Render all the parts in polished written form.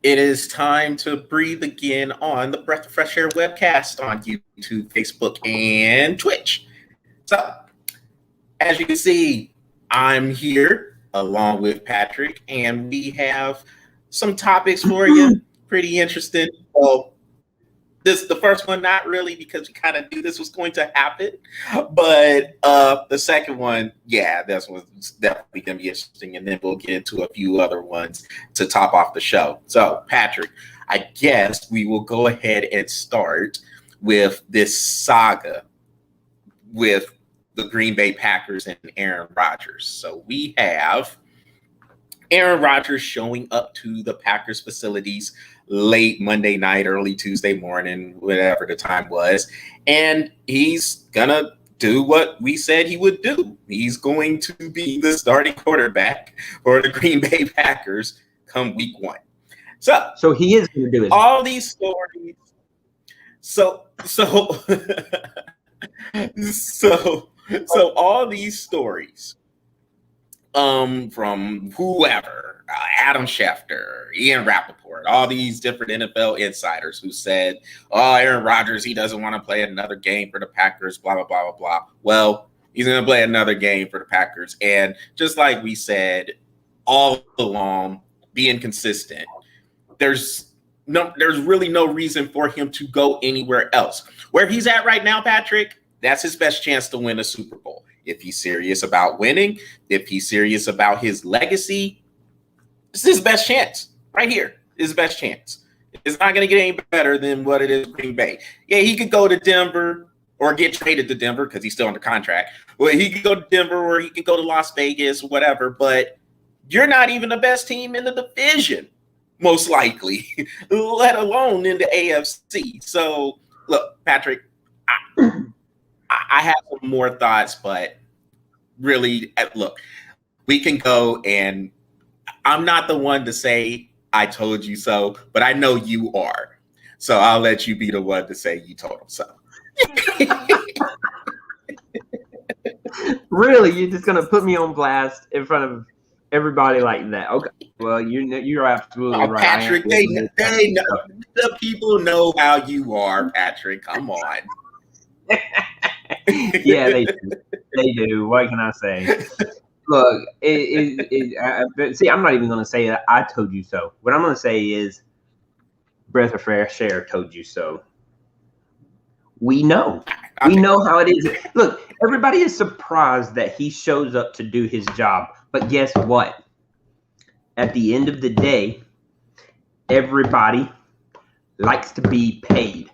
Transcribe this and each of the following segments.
It is time to breathe again on the Breath of Fresh Air webcast on YouTube, Facebook, and Twitch. So, as you can see, I'm here along with Patrick, and we have some topics for you. Pretty interesting. Well, the first one, not really, because we kind of knew this was going to happen. But the second one, yeah, that's what's definitely going to be interesting. And then we'll get into a few other ones to top off the show. So, Patrick, I guess we will go ahead and start with this saga with the Green Bay Packers and Aaron Rodgers. So we have Aaron Rodgers showing up to the Packers facilities late Monday night, early Tuesday morning, whatever the time was. And he's going to do what we said he would do. He's going to be the starting quarterback for the Green Bay Packers come week one. So he is going to do it. All these stories. So all these stories from whoever, Adam Schefter, Ian Rappaport, all these different NFL insiders who said, oh, Aaron Rodgers, he doesn't want to play another game for the Packers, blah, blah, blah, blah, blah. Well, he's going to play another game for the Packers. And just like we said all along, being consistent, there's really no reason for him to go anywhere else. Where he's at right now, Patrick, that's his best chance to win a Super Bowl. If he's serious about winning, if he's serious about his legacy, it's his best chance right here. His best chance. It's not going to get any better than what it is Green Bay. Yeah, he could go to Denver or get traded to Denver because he's still under contract. Well, he could go to Denver or he could go to Las Vegas, whatever. But you're not even the best team in the division, most likely, let alone in the AFC. So, look, Patrick, I have some more thoughts, but really, look, we can go, and I'm not the one to say I told you so, but I know you are. So I'll let you be the one to say you told him so. Really? You're just going to put me on blast in front of everybody like that? Okay. Well, you're absolutely right. Patrick, they know, the people know how you are, Patrick. Come on. Yeah, they do. They do. What can I say? Look, see, I'm not even going to say that I told you so. What I'm going to say is Breath of Fresh Air told you so. We know. We know how it is. Look, everybody is surprised that he shows up to do his job. But guess what? At the end of the day, everybody likes to be paid.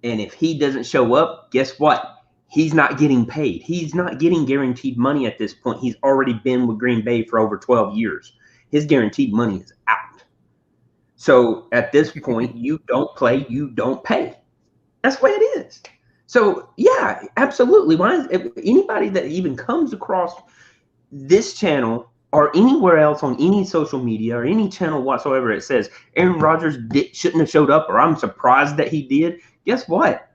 And if he doesn't show up, guess what? He's not getting paid. He's not getting guaranteed money at this point. He's already been with Green Bay for over 12 years. His guaranteed money is out. So at this point, you don't play, you don't pay. That's the way it is. So, yeah, absolutely. Why is anybody that even comes across this channel or anywhere else on any social media or any channel whatsoever it says Aaron Rodgers shouldn't have showed up or I'm surprised that he did, guess what?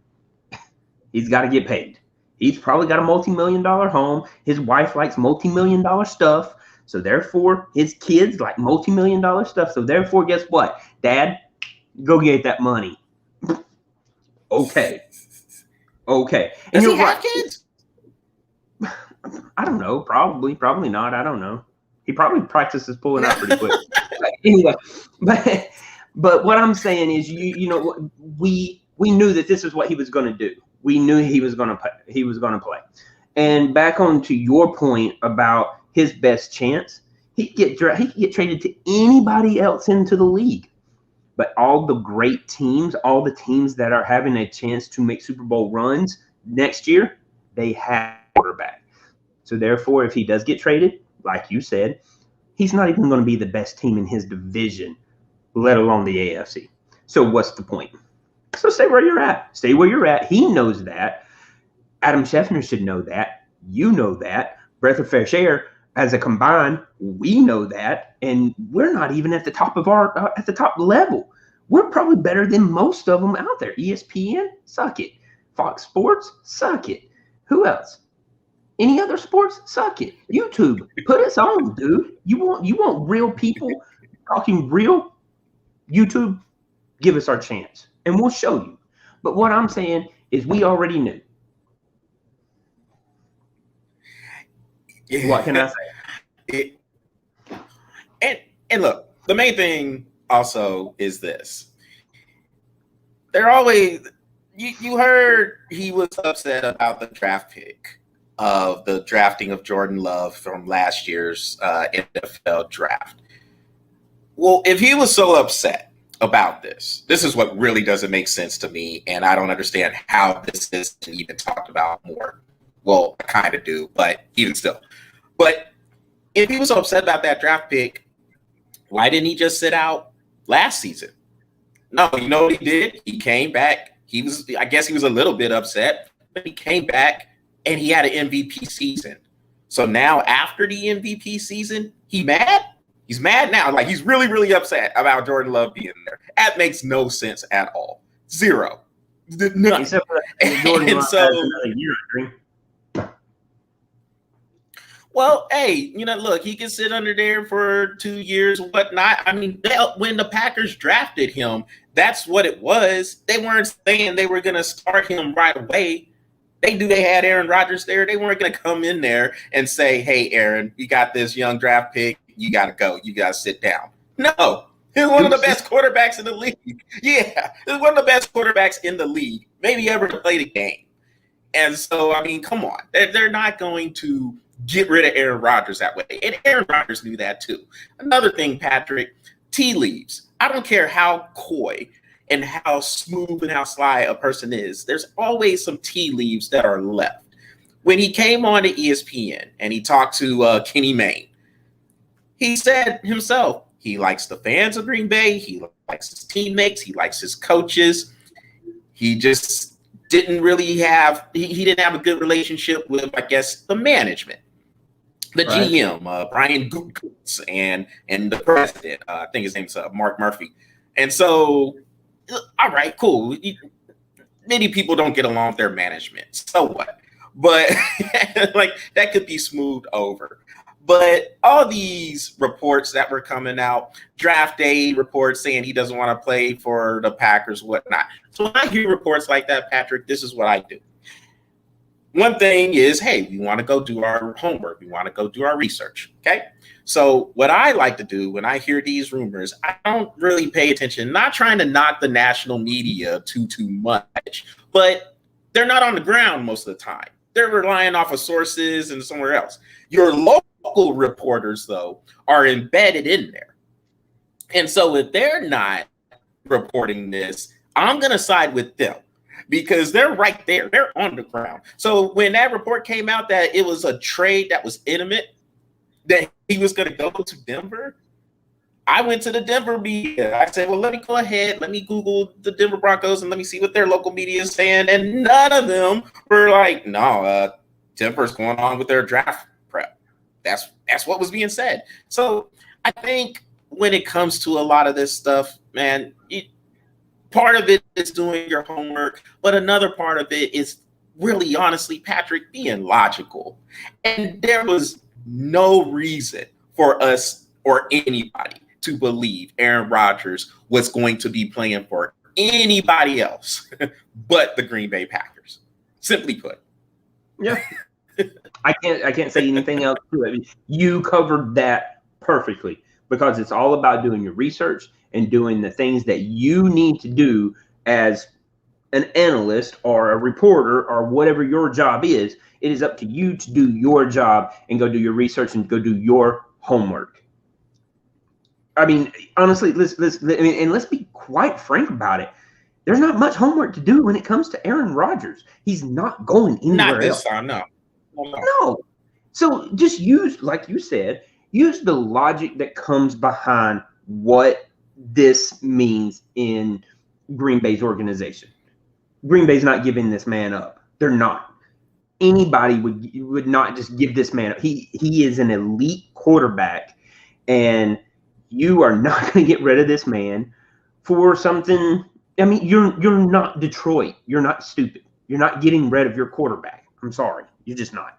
He's got to get paid. He's probably got a multi-million-dollar home. His wife likes multi-million-dollar stuff. So therefore, his kids like multi-million-dollar stuff. So therefore, guess what? Dad, go get that money. Okay. And Does he have kids? I don't know. Probably not. I don't know. He probably practices pulling out pretty quick. Anyway, but what I'm saying is, we knew that this is what he was going to do. We knew he was going to play. And back on to your point about his best chance, he could get traded to anybody else into the league. But all the great teams, all the teams that are having a chance to make Super Bowl runs next year, they have a quarterback. So therefore, if he does get traded, like you said, he's not even going to be the best team in his division, let alone the AFC. So what's the point? So stay where you're at. Stay where you're at. He knows that. Adam Schefter should know that. You know that. Breath of Fresh Air, as a combined, we know that. And we're not even at the top of at the top level. We're probably better than most of them out there. ESPN, suck it. Fox Sports, suck it. Who else? Any other sports? Suck it. YouTube, put us on, dude. You want real people talking real YouTube, give us our chance, and we'll show you. But what I'm saying is we already knew. What can I say? And look, the main thing also is this. They're always, you heard he was upset about the draft pick of the drafting of Jordan Love from last year's NFL draft. Well, if he was so upset about this is what really doesn't make sense to me, and I don't understand how this is even talked about more. Well, I kind of do, but even still. But if he was so upset about that draft pick, why didn't he just sit out last season? No, you know what he did? He came back. I guess he was a little bit upset, but he came back and he had an MVP season. So now after the MVP season, he's mad now. Like, he's really, really upset about Jordan Love being there. That makes no sense at all. Zero. None. Except for Jordan Love has another year, well, hey, look, he can sit under there for 2 years, whatnot. I mean, when the Packers drafted him, that's what it was. They weren't saying they were going to start him right away. They had Aaron Rodgers there. They weren't going to come in there and say, hey, Aaron, you got this young draft pick. You got to go. You got to sit down. No, he's one of the best quarterbacks in the league. Yeah, he's one of the best quarterbacks in the league, maybe ever to play the game. And so, I mean, come on. They're not going to get rid of Aaron Rodgers that way. And Aaron Rodgers knew that too. Another thing, Patrick, tea leaves. I don't care how coy and how smooth and how sly a person is. There's always some tea leaves that are left. When he came on to ESPN and he talked to Kenny Mayne, he said himself, he likes the fans of Green Bay. He likes his teammates. He likes his coaches. He just didn't really have, he didn't have a good relationship with, I guess, the management. The right. GM, Brian Gutekunst, and the president, I think his name's Mark Murphy. And so, all right, cool. Many people don't get along with their management. So what? But like, that could be smoothed over. But all these reports that were coming out, draft day reports saying he doesn't want to play for the Packers, whatnot. So when I hear reports like that, Patrick, this is what I do. One thing is, hey, we want to go do our homework. We want to go do our research, okay? So what I like to do when I hear these rumors, I don't really pay attention, not trying to knock the national media too much, but they're not on the ground most of the time. They're relying off of sources and somewhere else. Your local reporters, though, are embedded in there. And so if they're not reporting this, I'm going to side with them. Because they're right there. They're on the ground. So when that report came out that it was a trade that was intimate, that he was going to go to Denver, I went to the Denver media. I said, well, let me go ahead. Let me Google the Denver Broncos and let me see what their local media is saying. And none of them were like, no, Denver's going on with their draft prep. That's what was being said. So I think when it comes to a lot of this stuff, man, part of it is doing your homework, but another part of it is really, honestly, Patrick, being logical. And there was no reason for us or anybody to believe Aaron Rodgers was going to be playing for anybody else but the Green Bay Packers. Simply put. Yeah. I can't say anything else to it. You covered that perfectly, because it's all about doing your research and doing the things that you need to do as an analyst or a reporter or whatever your job is. It is up to you to do your job and go do your research and go do your homework. I mean, honestly, let's be quite frank about it. There's not much homework to do when it comes to Aaron Rodgers. He's not going anywhere Not this else. time, no. No. So just use, like you said, use the logic that comes behind what this means in Green Bay's organization. Green Bay's not giving this man up. They're not. Anybody would not just give this man up. He is an elite quarterback, and you are not going to get rid of this man for something. I mean, you're not Detroit. You're not stupid. You're not getting rid of your quarterback. I'm sorry. You're just not.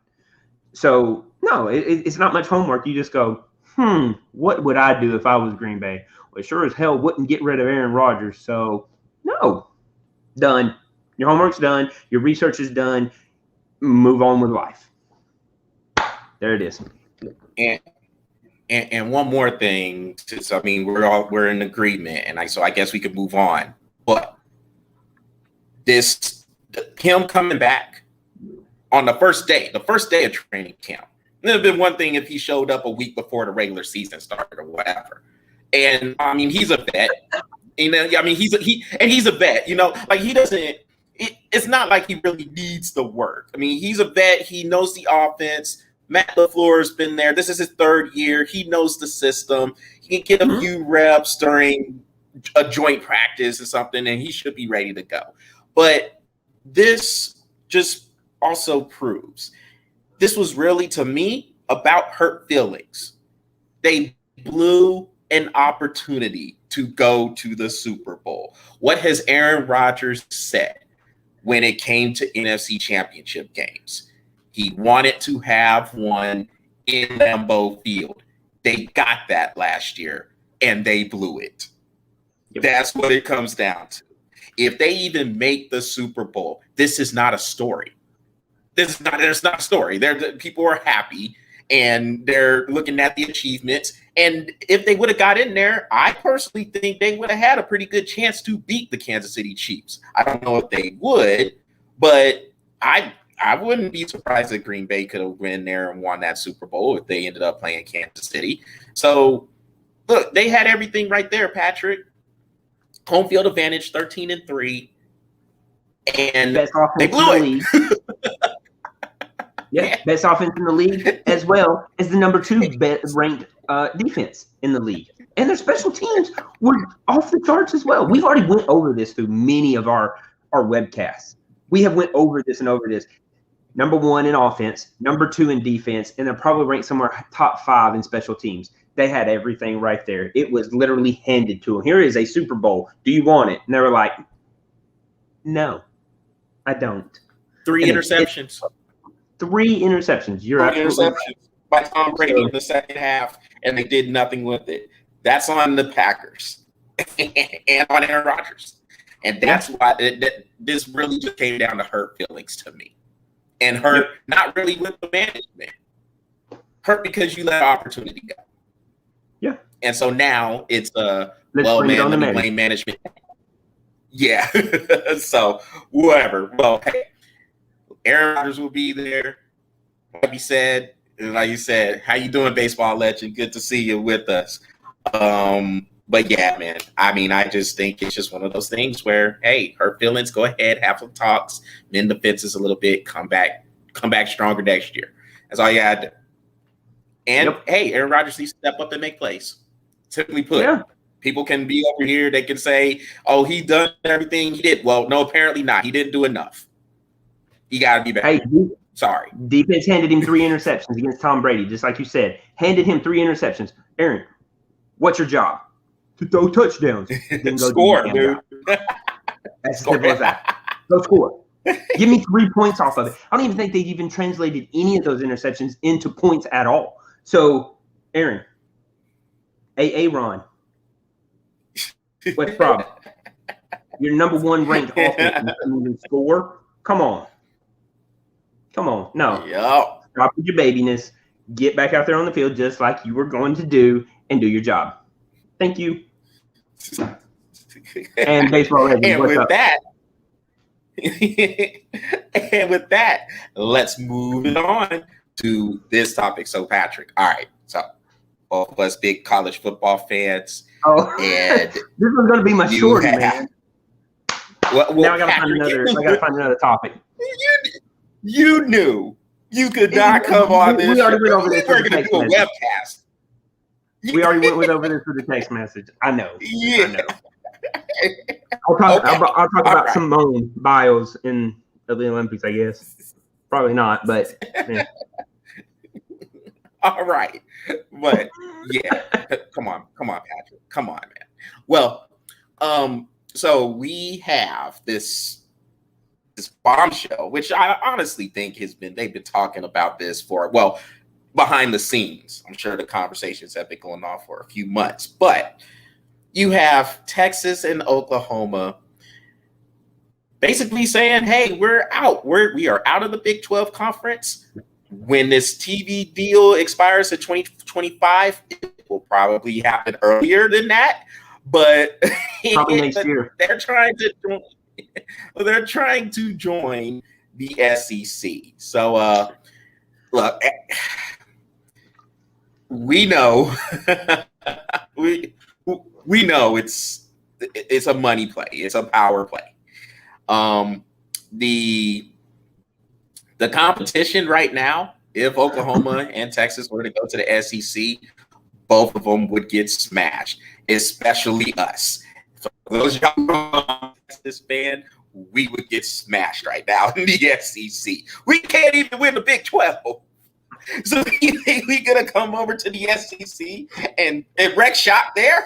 So, no, it's not much homework. You just go, what would I do if I was Green Bay? Well, sure as hell wouldn't get rid of Aaron Rodgers. So, no. Done. Your homework's done. Your research is done. Move on with life. There it is. And one more thing, I mean, we're in agreement, and I guess we could move on. But him coming back on the first day of training camp. It would have been one thing if he showed up a week before the regular season started or whatever. And I mean, he's a vet. You know, I mean, he's a vet. You know, like he doesn't. It's not like he really needs the work. I mean, he's a vet. He knows the offense. Matt LaFleur's been there. This is his third year. He knows the system. He can get a few reps during a joint practice or something, and he should be ready to go. But this just also proves this was really, to me, about hurt feelings. They blew an opportunity to go to the Super Bowl. What has Aaron Rodgers said when it came to NFC Championship games? He wanted to have one in Lambeau Field. They got that last year, and they blew it. Yep. That's what it comes down to. If they even make the Super Bowl, this is not a story. There's not a story. People are happy, and they're looking at the achievements. And if they would have got in there, I personally think they would have had a pretty good chance to beat the Kansas City Chiefs. I don't know if they would, but I wouldn't be surprised if Green Bay could have been there and won that Super Bowl if they ended up playing Kansas City. So, look, they had everything right there, Patrick. Home field advantage, 13-3, and they blew it. Yeah, best offense in the league, as well as the number 2 ranked defense in the league. And their special teams were off the charts as well. We've already went over this through many of our webcasts. We have went over this and over this. Number 1 in offense, number 2 in defense, and they're probably ranked somewhere top 5 in special teams. They had everything right there. It was literally handed to them. Here is a Super Bowl. Do you want it? And they were like, no, I don't. 3 interceptions. 3 interceptions. You're absolutely right. By Tom Brady in the second half, and they did nothing with it. That's on the Packers and on Aaron Rodgers. And that's why this really just came down to hurt feelings to me. And hurt, not really with the management. Hurt because you let opportunity go. Yeah. And so now it's blame management. Yeah. So whatever. Well, hey, Aaron Rodgers will be there. Like you said, how you doing, baseball legend? Good to see you with us. But yeah, man, I mean, I just think it's just one of those things where, hey, hurt feelings, go ahead, have some talks, mend the fences a little bit, come back stronger next year. That's all you had to do. And hey, Aaron Rodgers needs to step up and make plays. Simply put, people can be over here. They can say, "Oh, he done everything he did." Well, no, apparently not. He didn't do enough. He got to be better. Hey, sorry. Defense handed him 3 interceptions against Tom Brady, just like you said. Handed him 3 interceptions. Aaron, what's your job? To throw touchdowns. Then go score, dude. That's simple as that. Go score. Give me 3 points off of it. I don't even think they even translated any of those interceptions into points at all. So, Aaron, Aaron, what's the problem? You're number 1 ranked offense and score. Come on. No. Yep. Stop with your babiness. Get back out there on the field just like you were going to do and do your job. Thank you. And baseball legend, and what's with up? With that, let's move it on to this topic. So, Patrick, all right. So, both of us big college football fans. Oh, and this was going to be my shorty, man. Well, now I got to find another topic. You knew you could not come on this. We already went over this. We're going to do a webcast. We already went over this with the text message. I know. Yeah. I know. I'll talk about Simone Biles in the Olympics, I guess. Probably not, but yeah. All right. But yeah. Come on, Patrick. Come on, man. Well, so we have this bombshell, which I honestly think they've been talking about this for, well, behind the scenes. I'm sure the conversations have been going on for a few months, but you have Texas and Oklahoma basically saying, hey, we're out. We are out of the Big 12 conference. When this TV deal expires in 2025, it will probably happen earlier than that. But probably next year. They're trying to join the SEC. So look, we know we know it's a money play. It's a power play. The competition right now, if Oklahoma and Texas were to go to the SEC, both of them would get smashed, especially us. So those y'all Texas fan, we would get smashed right now in the SEC. We can't even win the Big 12. So you think we're going to come over to the SEC and wreck shop there?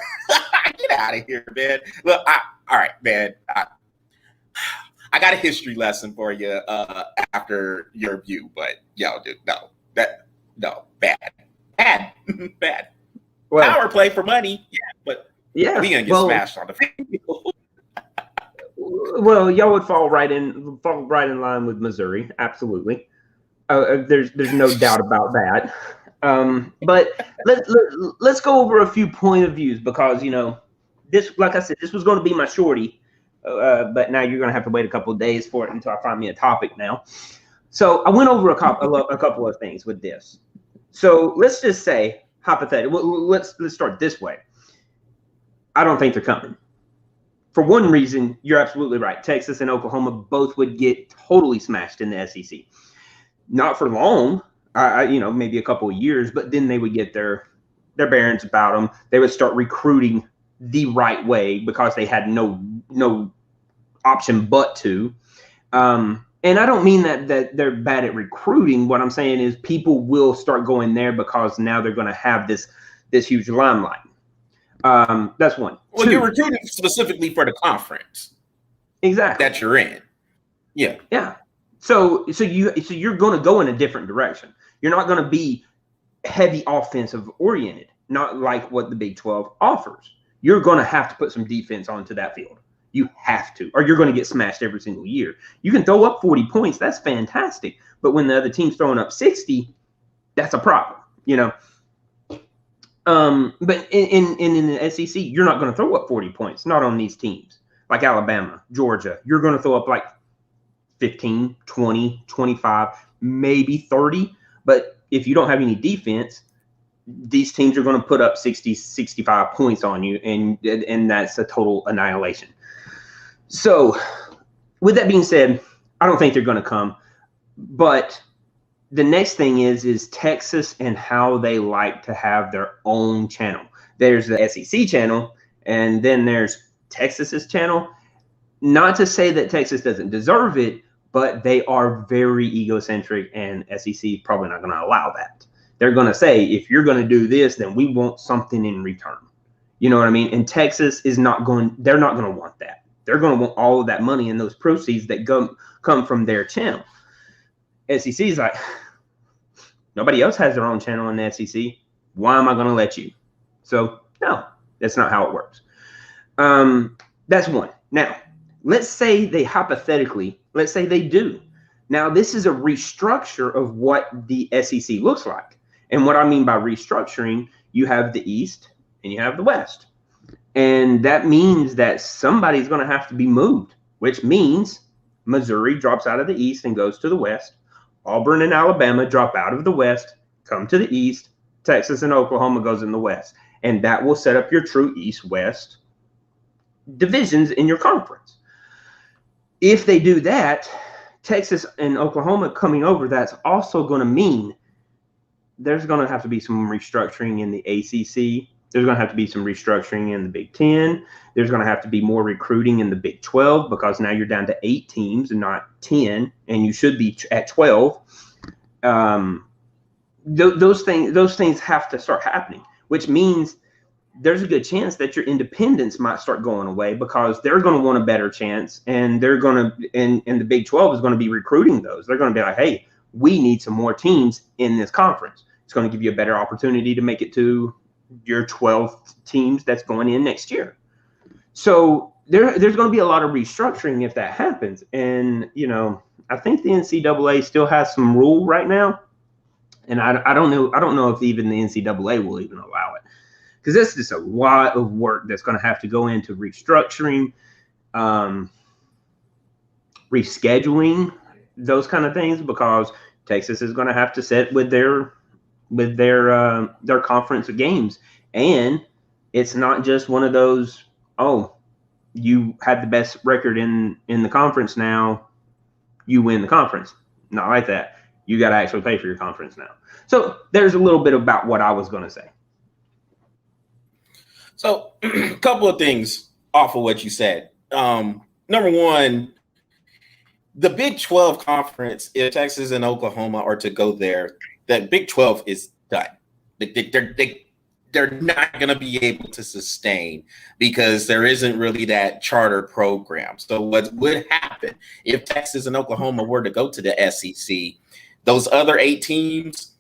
Get out of here, man. Look, all right, man. I got a history lesson for you after your view, but dude, no, bad. Well, power play for money, but we gonna get smashed on the field. Well, y'all would fall right in line with Missouri, absolutely. There's no doubt about that. But let's go over a few point of views because this, like I said, this was going to be my shorty. But now you're going to have to wait a couple of days for it until I find me a topic now. So I went over a couple of things with this. So let's just say, hypothetically, let's start this way. I don't think they're coming. For one reason, you're absolutely right. Texas and Oklahoma both would get totally smashed in the SEC. Not for long, maybe a couple of years, but then they would get their bearings about them. They would start recruiting the right way because they had no option but to. And I don't mean that they're bad at recruiting. What I'm saying is people will start going there because now they're going to have this huge limelight. That's one. Well, you're recruiting specifically for the conference. Exactly. That you're in. Yeah. Yeah. So you're going to go in a different direction. You're not going to be heavy offensive oriented, not like what the Big 12 offers. You're going to have to put some defense onto that field. You have to, or you're going to get smashed every single year. You can throw up 40 points. That's fantastic. But when the other team's throwing up 60, that's a problem, But in the SEC, you're not going to throw up 40 points, not on these teams. Like Alabama, Georgia, you're going to throw up like 15, 20, 25, maybe 30. But if you don't have any defense, these teams are going to put up 60, 65 points on you, and that's a total annihilation. So with that being said, I don't think they're going to come. But the next thing is Texas and how they like to have their own channel. There's the SEC channel, and then there's Texas's channel. Not to say that Texas doesn't deserve it, but they are very egocentric, and SEC is probably not going to allow that. They're going to say, if you're going to do this, then we want something in return. You know what I mean? And Texas they're not going to want that. They're going to want all of that money and those proceeds that come from their channel. SEC is like, nobody else has their own channel in the SEC. Why am I going to let you? So, no, that's not how it works. That's one. Now, let's say they do. Now, this is a restructure of what the SEC looks like. And what I mean by restructuring, you have the East and you have the West. And that means that somebody's going to have to be moved, which means Missouri drops out of the East and goes to the West. Auburn and Alabama drop out of the West, come to the East. Texas and Oklahoma goes in the West. And that will set up your true East-West divisions in your conference. If they do that, Texas and Oklahoma coming over, that's also going to mean there's going to have to be some restructuring in the ACC. There's going to have to be some restructuring in the Big 10. There's going to have to be more recruiting in the Big 12 because now you're down to 8 teams and not 10, and you should be at 12. Those things have to start happening, which means there's a good chance that your independents might start going away because they're going to want a better chance, and they're going to, and the Big 12 is going to be recruiting those. They're going to be like, hey, we need some more teams in this conference. It's going to give you a better opportunity to make it to your 12 teams that's going in next year. So there's going to be a lot of restructuring if that happens. And, I think the NCAA still has some rule right now. And I don't know if even the NCAA will even allow it. Because this is a lot of work that's going to have to go into restructuring, rescheduling, those kind of things, because Texas is going to have to sit with their conference games. And it's not just one of those, oh, you had the best record in the conference, now you win the conference. Not like that. You got to actually pay for your conference now. So there's a little bit about what I was going to say. So a couple of things off of what you said. Number one, the Big 12 conference, if Texas and Oklahoma are to go there, that Big 12 is done. They're not going to be able to sustain because there isn't really that charter program. So what would happen if Texas and Oklahoma were to go to the SEC? Those other 8 teams,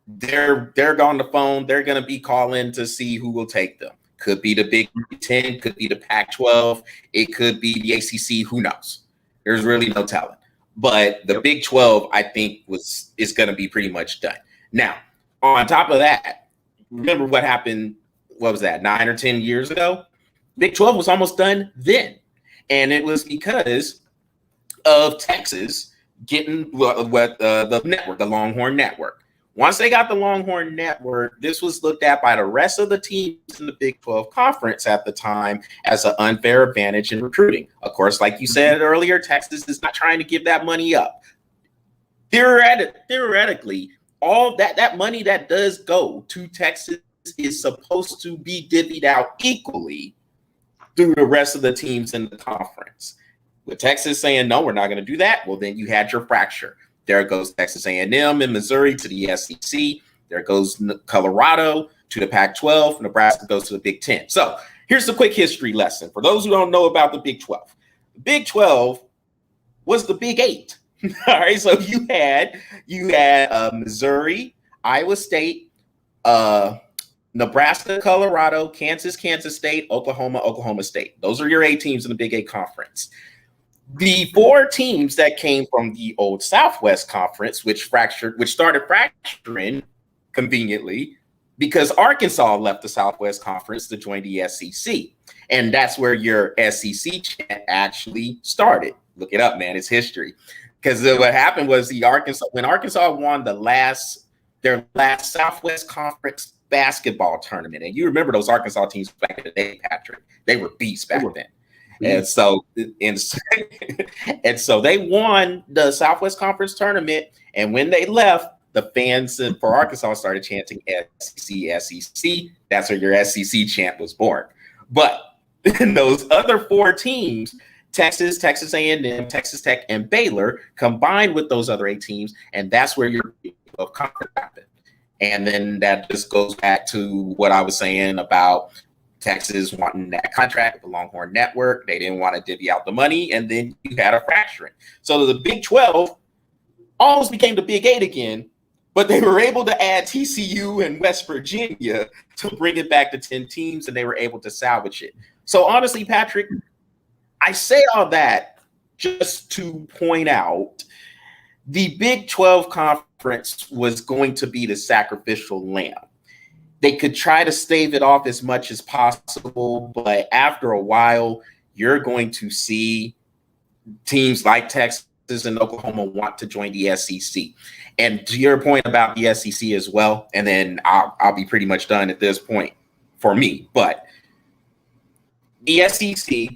they're on the phone. They're going to be calling to see who will take them. Could be the Big 10, could be the Pac-12, it could be the ACC. Who knows? There's really no telling. But the Big 12, I think, is going to be pretty much done. Now, on top of that, remember what happened, what was that, 9 or 10 years ago? Big 12 was almost done then. And it was because of Texas getting the network, the Longhorn Network. Once they got the Longhorn Network, this was looked at by the rest of the teams in the Big 12 conference at the time as an unfair advantage in recruiting. Of course, like you said earlier, Texas is not trying to give that money up. Theoretically, all that money that does go to Texas is supposed to be divvied out equally through the rest of the teams in the conference. With Texas saying, no, we're not going to do that, well, then you had your fracture. There goes Texas A&M and Missouri to the SEC. There goes Colorado to the Pac-12. Nebraska goes to the Big 10. So here's a quick history lesson. For those who don't know about the Big 12. The Big 12 was the Big 8. All right, so you had Missouri, Iowa State, Nebraska, Colorado, Kansas State, Oklahoma State. Those are your 8 teams in the Big 8 conference. The 4 teams that came from the old Southwest Conference, which started fracturing conveniently because Arkansas left the Southwest Conference to join the SEC. And that's where your SEC chant actually started. Look it up, man. It's history. Because what happened was when Arkansas won their last Southwest Conference basketball tournament, and you remember those Arkansas teams back in the day, Patrick, they were beasts back then. And so they won the Southwest Conference tournament. And when they left, the fans for Arkansas started chanting SEC, SEC. That's where your SEC chant was born. But those other 4 teams, Texas, Texas A&M, Texas Tech, and Baylor, combined with those other 8 teams, and that's where your Big 12 conference happened. And then that just goes back to what I was saying about Texas wanting that contract with the Longhorn Network. They didn't want to divvy out the money, and then you had a fracturing. So the Big 12 almost became the Big 8 again, but they were able to add TCU and West Virginia to bring it back to 10 teams, and they were able to salvage it. So honestly, Patrick, I say all that just to point out the Big 12 conference was going to be the sacrificial lamb. They could try to stave it off as much as possible, but after a while, you're going to see teams like Texas and Oklahoma want to join the SEC. And to your point about the SEC as well, and then I'll be pretty much done at this point for me, but the SEC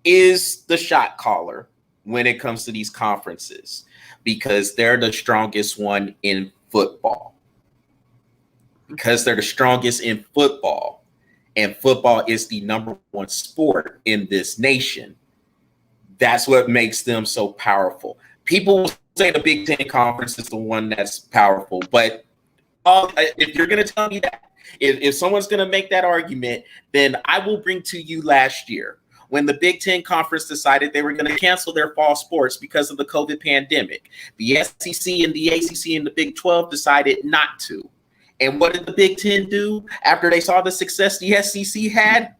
is the shot caller when it comes to these conferences because they're the strongest one in football. Because they're the strongest in football, and football is the number 1 sport in this nation. That's what makes them so powerful. People say the Big 10 conference is the one that's powerful, but if you're going to tell me that, if someone's going to make that argument, then I will bring to you last year when the Big Ten Conference decided they were going to cancel their fall sports because of the COVID pandemic. The SEC and the ACC and the Big 12 decided not to. And what did the Big Ten do after they saw the success the SEC had?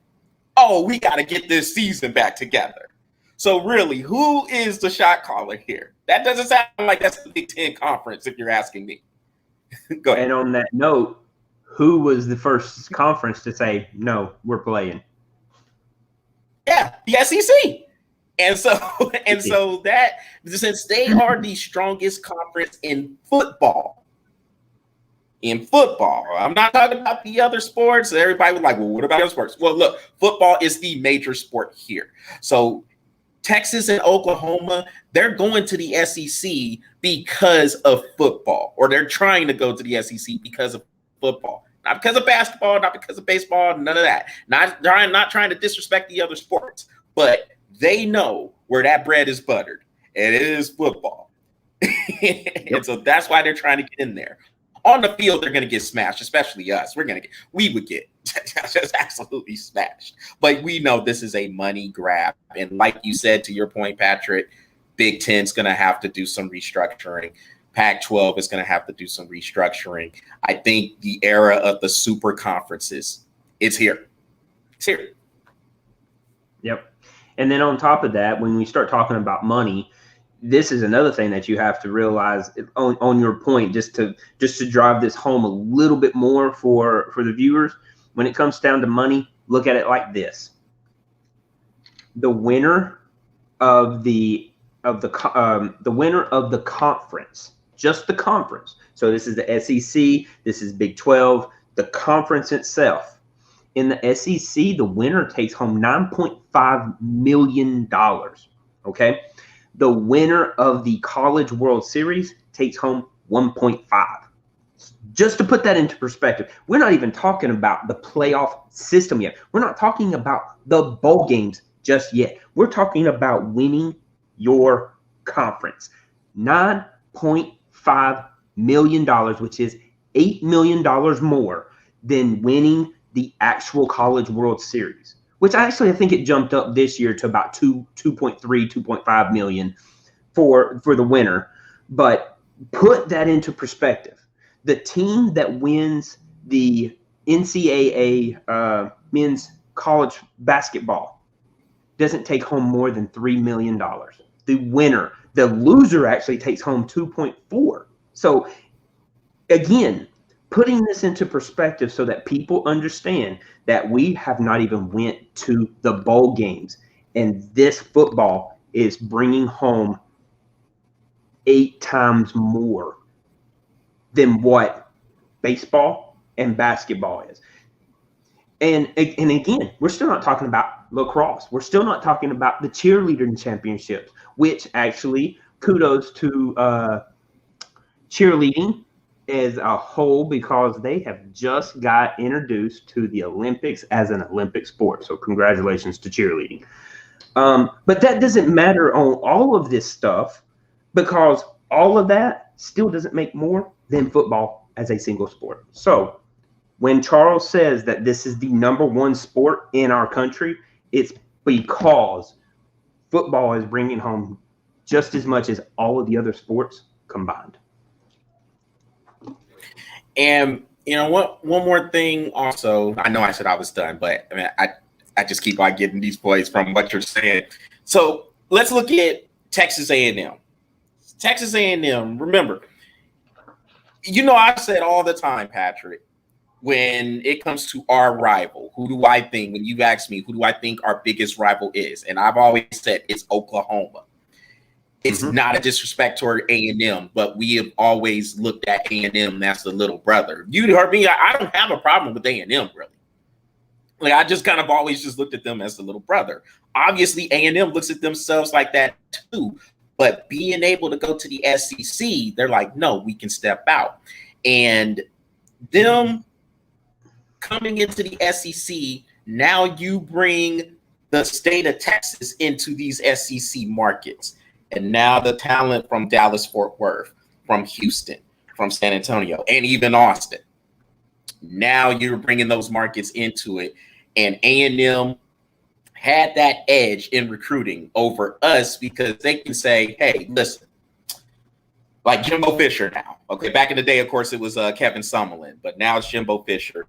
Oh, we got to get this season back together. So really, who is the shot caller here? That doesn't sound like that's the Big Ten Conference, if you're asking me. Go ahead. And on that note, who was the first conference to say, no, we're playing? Yeah, the SEC. And so that, since they are the strongest conference in football, I'm not talking about the other sports. Everybody was like, well, what about other sports? Well, look, football is the major sport here. So Texas and Oklahoma, they're going to the SEC because of football, or they're trying to go to the SEC because of football, not because of basketball, not because of baseball, none of that. Not trying to disrespect the other sports, but they know where that bread is buttered, and it is football. And so that's why they're trying to get in there. On the field, they're going to get smashed, especially us. We would get just absolutely smashed. But we know this is a money grab. And like you said, to your point, Patrick, Big Ten's going to have to do some restructuring. Pac-12 is going to have to do some restructuring. I think the era of the super conferences is here. It's here. Yep. And then on top of that, when we start talking about money, this is another thing that you have to realize on your point, just to drive this home a little bit more for the viewers. When it comes down to money, look at it like this: the winner of the winner of the conference, just the conference. So this is the SEC, this is Big 12, the conference itself. In the SEC, the winner takes home $9.5 million. Okay. The winner of the College World Series takes home 1.5. Just to put that into perspective, we're not even talking about the playoff system yet. We're not talking about the bowl games just yet. We're talking about winning your conference. $9.5 million, which is $8 million more than winning the actual College World Series, which I think it jumped up this year to about 2.5 million for the winner. But put that into perspective. The team that wins the NCAA men's college basketball doesn't take home more than $3 million. The winner, the loser, actually takes home 2.4. So again, putting this into perspective so that people understand that we have not even went to the bowl games, and this football is bringing home 8 times more than what baseball and basketball is. And again, we're still not talking about lacrosse. We're still not talking about the cheerleading championships, which actually kudos to cheerleading as a whole, because they have just got introduced to the Olympics as an Olympic sport. So congratulations to cheerleading. But that doesn't matter on all of this stuff, because all of that still doesn't make more than football as a single sport. So when Charles says that this is the number one sport in our country, it's because football is bringing home just as much as all of the other sports combined. And you know what? One more thing. Also, I know I said I was done, but I mean, I just keep on getting these points from what you're saying. So let's look at Texas A&M. Texas A&M. Remember, I said all the time, Patrick, when it comes to our rival, who do I think? When you ask me, who do I think our biggest rival is? And I've always said it's Oklahoma. It's not a disrespect toward A&M, but we have always looked at A&M as the little brother. You heard me. I don't have a problem with A&M, really. Like, I just kind of always just looked at them as the little brother. Obviously, A&M looks at themselves like that too. But being able to go to the SEC, they're like, no, we can step out. And them coming into the SEC, now you bring the state of Texas into these SEC markets. And now the talent from Dallas, Fort Worth, from Houston, from San Antonio, and even Austin. Now you're bringing those markets into it. And A&M had that edge in recruiting over us because they can say, hey, listen, like Jimbo Fisher now. Okay, back in the day, of course, it was Kevin Summerlin, but now it's Jimbo Fisher.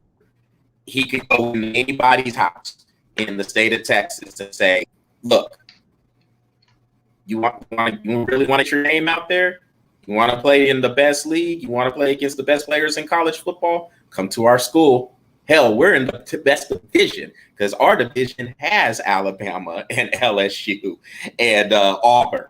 He could go in anybody's house in the state of Texas and say, look, you really want your name out there? You want to play in the best league? You want to play against the best players in college football? Come to our school. Hell, we're in the best division because our division has Alabama and LSU and Auburn.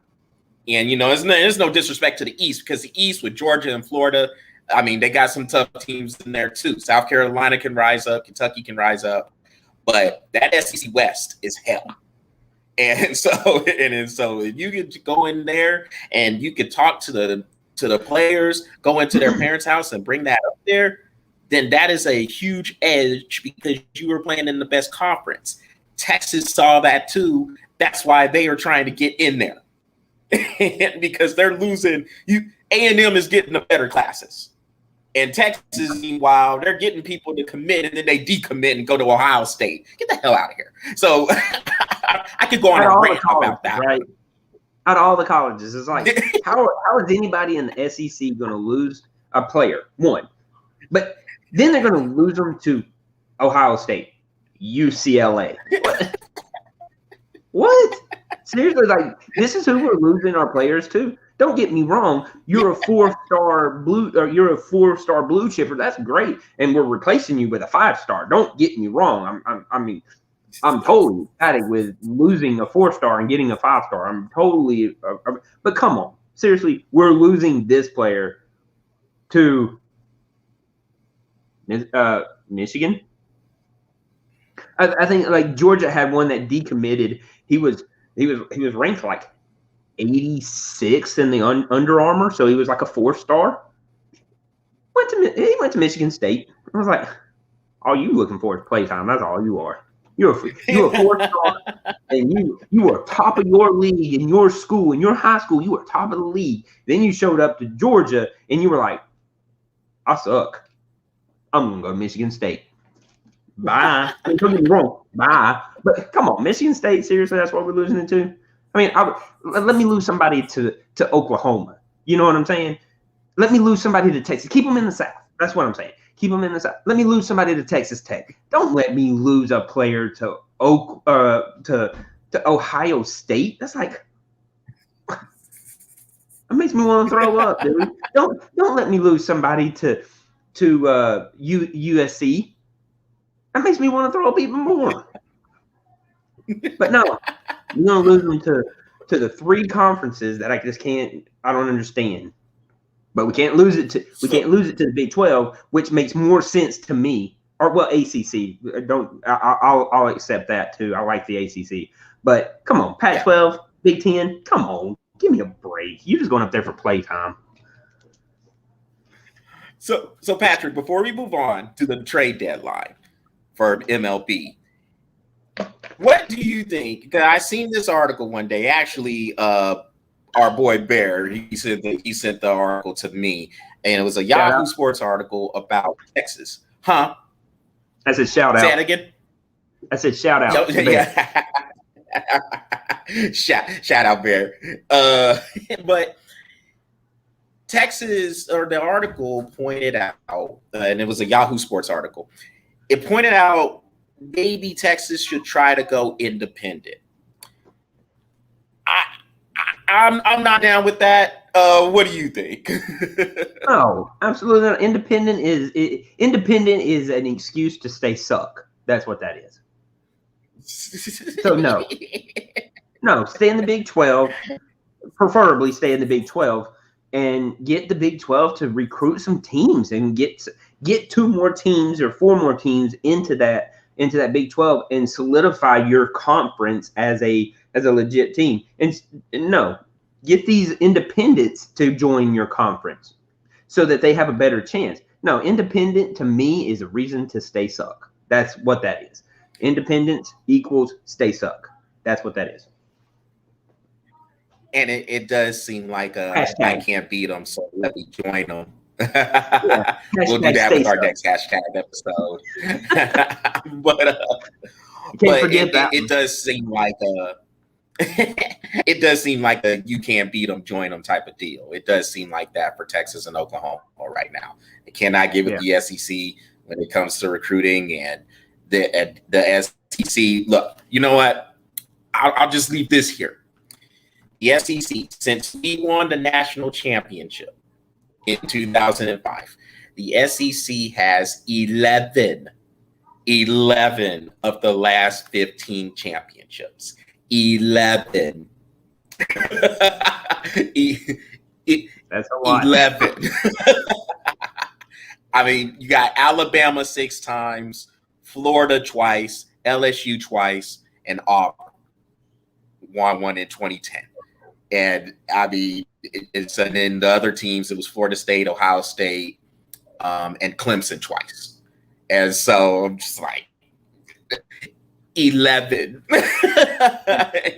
And, you know, there's no disrespect to the East because the East with Georgia and Florida, I mean, they got some tough teams in there too. South Carolina can rise up. Kentucky can rise up. But that SEC West is hell. And so you could go in there and you could talk to the players, go into their parents' house and bring that up there, then that is a huge edge because you were playing in the best conference. Texas saw that too. That's why they are trying to get in there. Because they're losing. A&M is getting the better classes. And Texas, meanwhile, they're getting people to commit and then they decommit and go to Ohio State. Get the hell out of here. So I could go on a rant about that. Right? Out of all the colleges, it's like, how is anybody in the SEC going to lose a player? One. But then they're going to lose them to Ohio State, UCLA. What? Seriously, like, this is who we're losing our players to? Don't get me wrong. You're a four-star blue chipper. That's great, and we're replacing you with a 5-star. Don't get me wrong. I'm totally ecstatic with losing a 4-star and getting a 5-star. I'm totally, but come on, seriously, we're losing this player to Michigan. I think like Georgia had one that decommitted. He was ranked like 86th in the Under Armour, so he was like a 4-star. He went to Michigan State. I was like, all you looking for is playtime. That's all you are. You're a 4-star, and you were top of your league in your school, in your high school. You were top of the league. Then you showed up to Georgia, and you were like, I suck. I'm gonna go to Michigan State. Bye. I mean, don't get me wrong. Bye. But come on, Michigan State, seriously, that's what we're losing it to? I mean, let me lose somebody to Oklahoma. You know what I'm saying? Let me lose somebody to Texas. Keep them in the South. That's what I'm saying. Keep them in the South. Let me lose somebody to Texas Tech. Don't let me lose a player to Ohio State. That's like, that makes me want to throw up, dude. Don't let me lose somebody to USC. That makes me want to throw up even more. But no, you're gonna lose them to the 3 conferences that I don't understand. But we can't lose it to the Big 12, which makes more sense to me. Or well, ACC. I'll accept that too. I like the ACC. But come on, Pac-12, Big 10. Come on, give me a break. You're just going up there for playtime. So Patrick, before we move on to the trade deadline for MLB, what do you think? I seen this article one day. Actually, our boy Bear, he sent the article to me, and it was a Yahoo Sports article about Texas. Huh? I said shout out. Say it again. I said shout out. Yeah. shout out Bear. But Texas, or the article pointed out, and it was a Yahoo Sports article. It pointed out maybe Texas should try to go independent. I'm not down with that. What do you think? No, absolutely not. Independent is an excuse to stay suck. That's what that is. So no, stay in the Big 12. Preferably stay in the Big 12 and get the Big 12 to recruit some teams and get 2 more teams or 4 more teams into that Big 12 and solidify your conference as a legit team. And no, get these independents to join your conference so that they have a better chance. No, independent to me is a reason to stay suck. That's what that is. Independence equals stay suck. That's what that is. And it does seem like I can't beat them, so let me join them. We'll do that with our next hashtag episode. You can't forget that. It does seem like it does seem like a you can't beat them, join them type of deal. It does seem like that for Texas and Oklahoma right now. They cannot give it the SEC when it comes to recruiting, and the SEC. Look, you know what? I'll just leave this here. The SEC, since we won the national championship in 2005, the SEC has 11 of the last 15 championships. 11. That's a lot. 11. I mean, you got Alabama 6 times, Florida twice, LSU twice, and Auburn won one in 2010. And I mean, and then the other teams, it was Florida State, Ohio State, and Clemson twice. And so I'm just like, 11.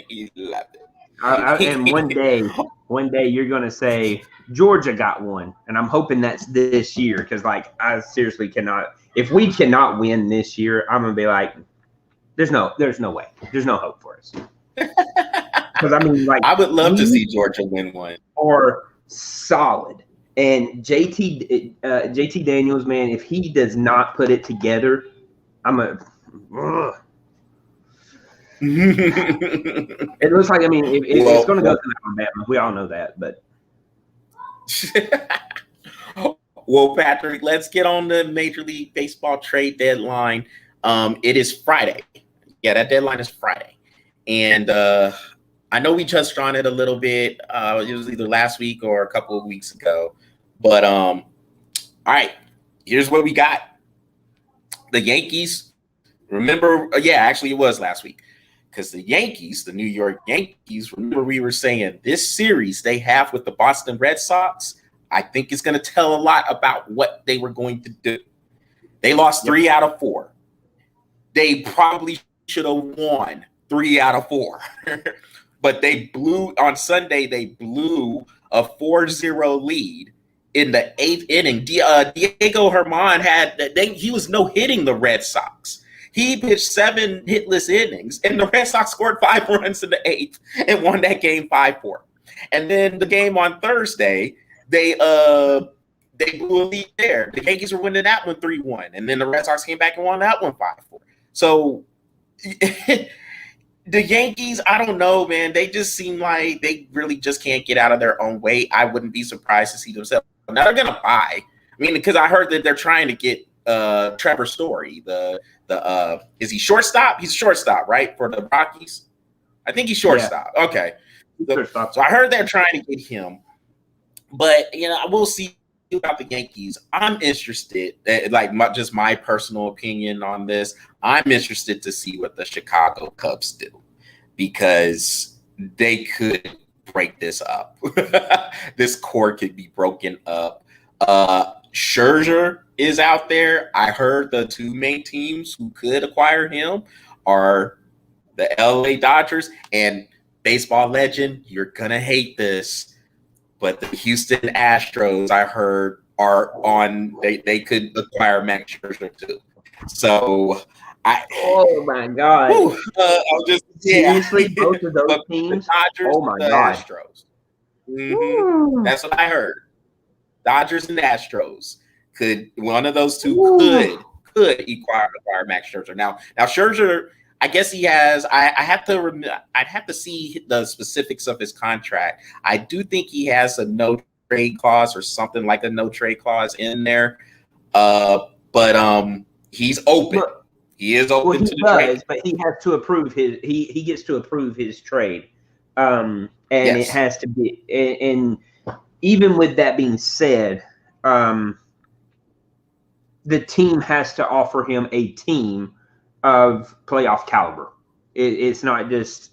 11. And one day you're going to say, Georgia got one. And I'm hoping that's this year because, like, I seriously cannot. If we cannot win this year, I'm going to be like, there's no way. There's no hope for us. Because, I mean, like, I would love to see Georgia win one. Or solid. And JT Daniels, man, if he does not put it together, I'm a it looks like, I mean, it's going to go to Alabama. We all know that, but. Well, Patrick, let's get on the Major League Baseball trade deadline. It is Friday. Yeah, that deadline is Friday. And I know we touched on it a little bit. It was either last week or a couple of weeks ago. But, all right, here's what we got. The Yankees, remember, actually it was last week. Because the Yankees, the New York Yankees, remember we were saying this series they have with the Boston Red Sox, I think is going to tell a lot about what they were going to do. They lost 3 out of 4. They probably should have won 3 out of 4. But they blew, on Sunday, they blew a 4-0 lead in the 8th inning. Diego Herman he was no-hitting the Red Sox. He pitched 7 hitless innings, and the Red Sox scored 5 runs in the 8th and won that game 5-4. And then the game on Thursday, they blew a lead there. The Yankees were winning that one 3-1, and then the Red Sox came back and won that one 5-4. So the Yankees, I don't know, man. They just seem like they really just can't get out of their own way. I wouldn't be surprised to see themselves. Now they're gonna buy. I mean, because I heard that they're trying to get Trevor Story, is he shortstop? He's shortstop, right? For the Rockies? I think he's shortstop. Yeah. Okay. So I heard they're trying to get him. But, we'll see about the Yankees. I'm interested, just my personal opinion on this, I'm interested to see what the Chicago Cubs do because they could break this up. This core could be broken up. Scherzer is out there. I heard the 2 main teams who could acquire him are the LA Dodgers and baseball legend. You're going to hate this, but the Houston Astros, I heard, are on, they could acquire Max Scherzer too. So oh my God. I'll just, seriously, both of those teams? Dodgers, oh my God. Astros. Mm-hmm. That's what I heard. Dodgers and Astros could, one of those two could acquire Max Scherzer. Now Scherzer, I guess he has. I'd have to see the specifics of his contract. I do think he has a no trade clause or something like a no trade clause in there. But he's open. Look, he is open to the trade. But he has to approve his. He gets to approve his trade, and yes. It has to be. And even with that being said, the team has to offer him a team of playoff caliber. It's not just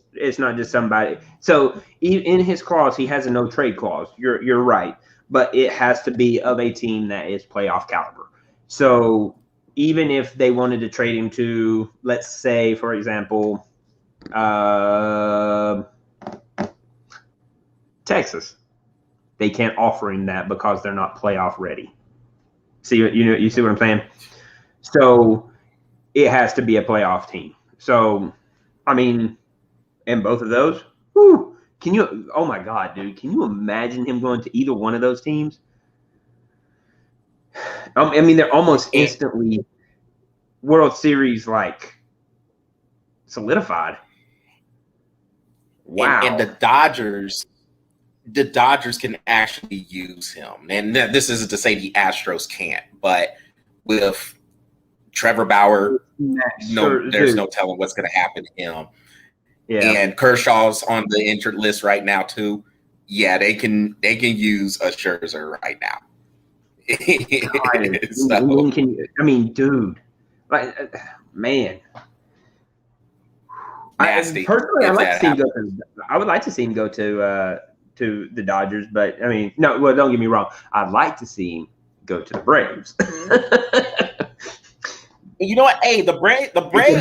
somebody. So in his clause, he has a no trade clause. You're right, but it has to be of a team that is playoff caliber. So even if they wanted to trade him to, let's say, for example, Texas, they can't offer him that because they're not playoff ready. You see what I'm saying? So it has to be a playoff team. So, I mean, and both of those, whew, can you? Oh my God, dude! Can you imagine him going to either one of those teams? I mean, they're almost instantly World Series like solidified. Wow. And the Dodgers can actually use him. And this isn't to say the Astros can't, but with Trevor Bauer, there's no telling what's going to happen to him. Yeah. And Kershaw's on the injured list right now too. Yeah, they can use a Scherzer right now. I mean, dude, like, man. Nasty. Personally, I would like to see him go to the Dodgers, but I mean, no. Well, don't get me wrong. I'd like to see him go to the Braves. You know what? Hey, the Braves.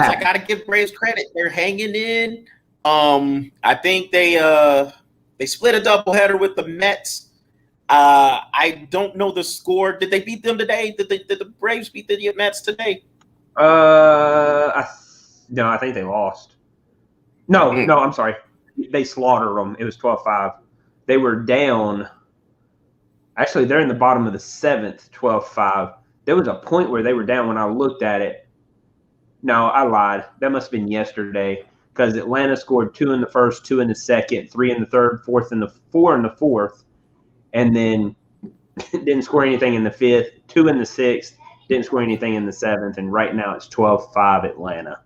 I gotta give Braves credit. They're hanging in. I think they split a doubleheader with the Mets. I don't know the score. Did they beat them today? Did the Braves beat the Mets today? No, I think they lost. No, I'm sorry. They slaughtered them. It was 12-5. They were down. Actually, they're in the bottom of the seventh, 12-5. There was a point where they were down when I looked at it. No, I lied. That must have been yesterday because Atlanta scored 2 in the first, 2 in the second, 3 in the third, 4 in the fourth, and then didn't score anything in the fifth, 2 in the sixth, didn't score anything in the seventh, and right now it's 12-5 Atlanta.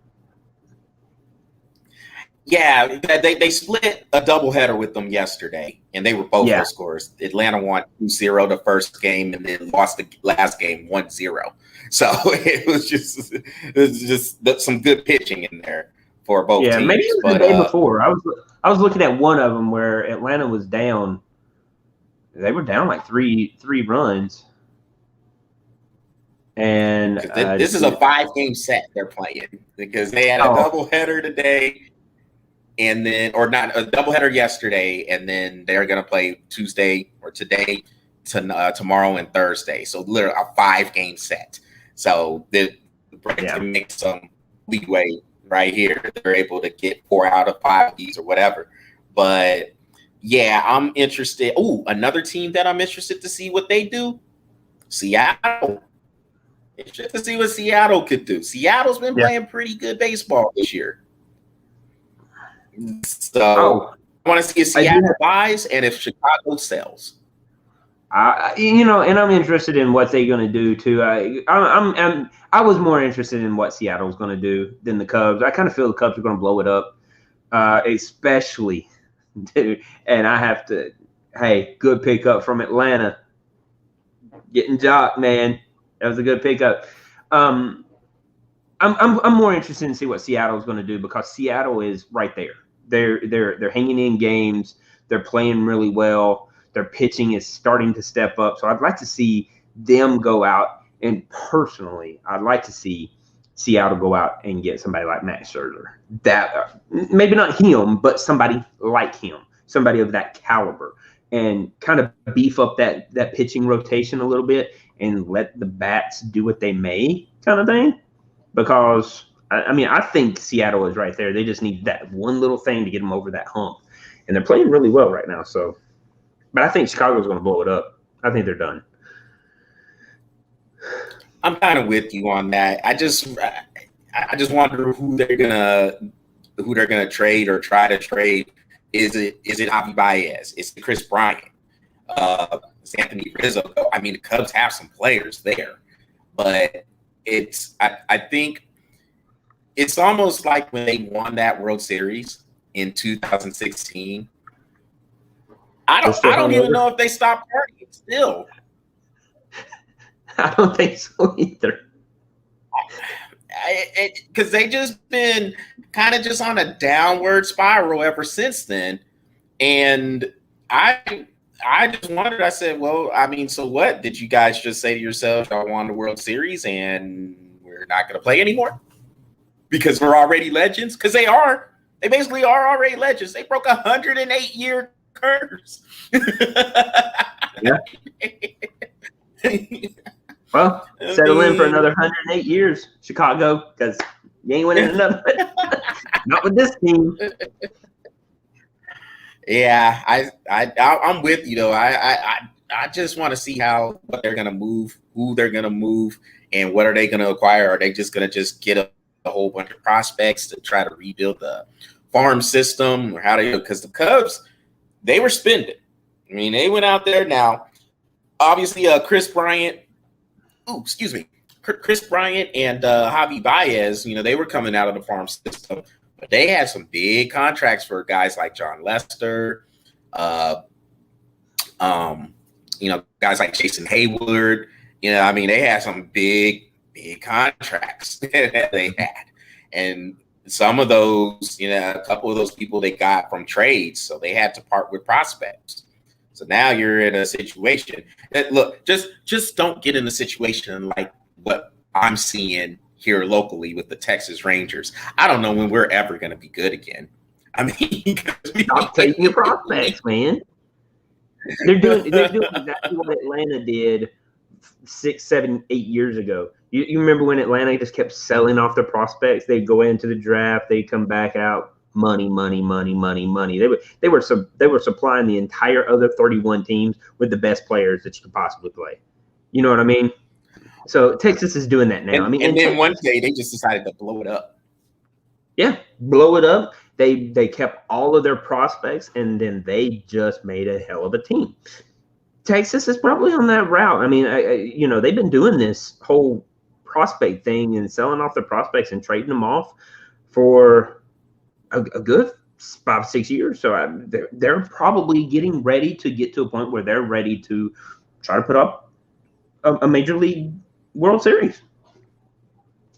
Yeah, they split a doubleheader with them yesterday, and they were both low scores. Atlanta won 2-0 the first game, and then lost the last game 1-0. So it was just some good pitching in there for both teams. Yeah, maybe it was the day before. I was looking at one of them where Atlanta was down. They were down like three runs. And this is a 5-game set they're playing because they had a doubleheader today. And then, or not a doubleheader yesterday, and then they're going to play Tuesday or today, tomorrow and Thursday. So literally a 5-game set. So the Braves can make some leeway right here. They're able to get 4 out of 5 of these or whatever. But yeah, I'm interested. Oh, another team that I'm interested to see what they do. Seattle. Interested to see what Seattle could do. Seattle's been playing pretty good baseball this year. So I want to see if Seattle buys and if Chicago sells. And I'm interested in what they're going to do too. I was more interested in what Seattle's going to do than the Cubs. I kind of feel the Cubs are going to blow it up, especially, dude. And I have to, hey, good pickup from Atlanta, getting Jock, man. That was a good pickup. I'm more interested in see what Seattle's going to do because Seattle is right there. They're hanging in games. They're playing really well. Their pitching is starting to step up. So I'd like to see them go out. And personally, I'd like to see Seattle go out and get somebody like Max Scherzer. That maybe not him, but somebody like him, somebody of that caliber, and kind of beef up that pitching rotation a little bit and let the bats do what they may, kind of thing. Because I think Seattle is right there. They just need that one little thing to get them over that hump. And they're playing really well right now. So, but I think Chicago's going to blow it up. I think they're done. I'm kind of with you on that. I just wonder who they're gonna trade or try to trade. Is it Javi Baez? Is it Chris Bryant? It's Anthony Rizzo? I mean, the Cubs have some players there, but I think it's almost like when they won that World Series in 2016. I don't even know if they stopped partying still. I don't think so either. Because they just been kind of just on a downward spiral ever since then. And I just wondered, I said, well, I mean, so what? Did you guys just say to yourselves, y'all won the World Series and we're not going to play anymore? Because we're already legends? Because they are. They basically are already legends. They broke 108-year curse. Yeah. Well, settle in for another 108 years, Chicago, because you ain't winning another. Not with this team. Yeah, I'm with you though. I just want to see what they're gonna move, who they're gonna move, and what are they gonna acquire? Are they just gonna get a whole bunch of prospects to try to rebuild the farm system, or how they? Because the Cubs, they were spending. I mean, they went out there. Now, obviously, Chris Bryant. Chris Bryant and Javi Baez. They were coming out of the farm system. But they had some big contracts for guys like John Lester, guys like Jason Hayward. They had some big contracts that they had. And some of those, a couple of those people they got from trades, so they had to part with prospects. So now you're in a situation that, look, just don't get in a situation like what I'm seeing here locally with the Texas Rangers. I don't know when we're ever going to be good again. I mean, stop taking your prospects, man. They're doing exactly what Atlanta did 6, 7, 8 years ago. You remember when Atlanta just kept selling off their prospects? They'd go into the draft, they'd come back out, money. They were supplying the entire other 31 teams with the best players that you could possibly play. You know what I mean? So Texas is doing that now. And then one day they just decided to blow it up. Yeah, blow it up. They kept all of their prospects, and then they just made a hell of a team. Texas is probably on that route. I mean, they've been doing this whole prospect thing and selling off their prospects and trading them off for a good 5, 6 years. So they're probably getting ready to get to a point where they're ready to try to put up a major league World Series.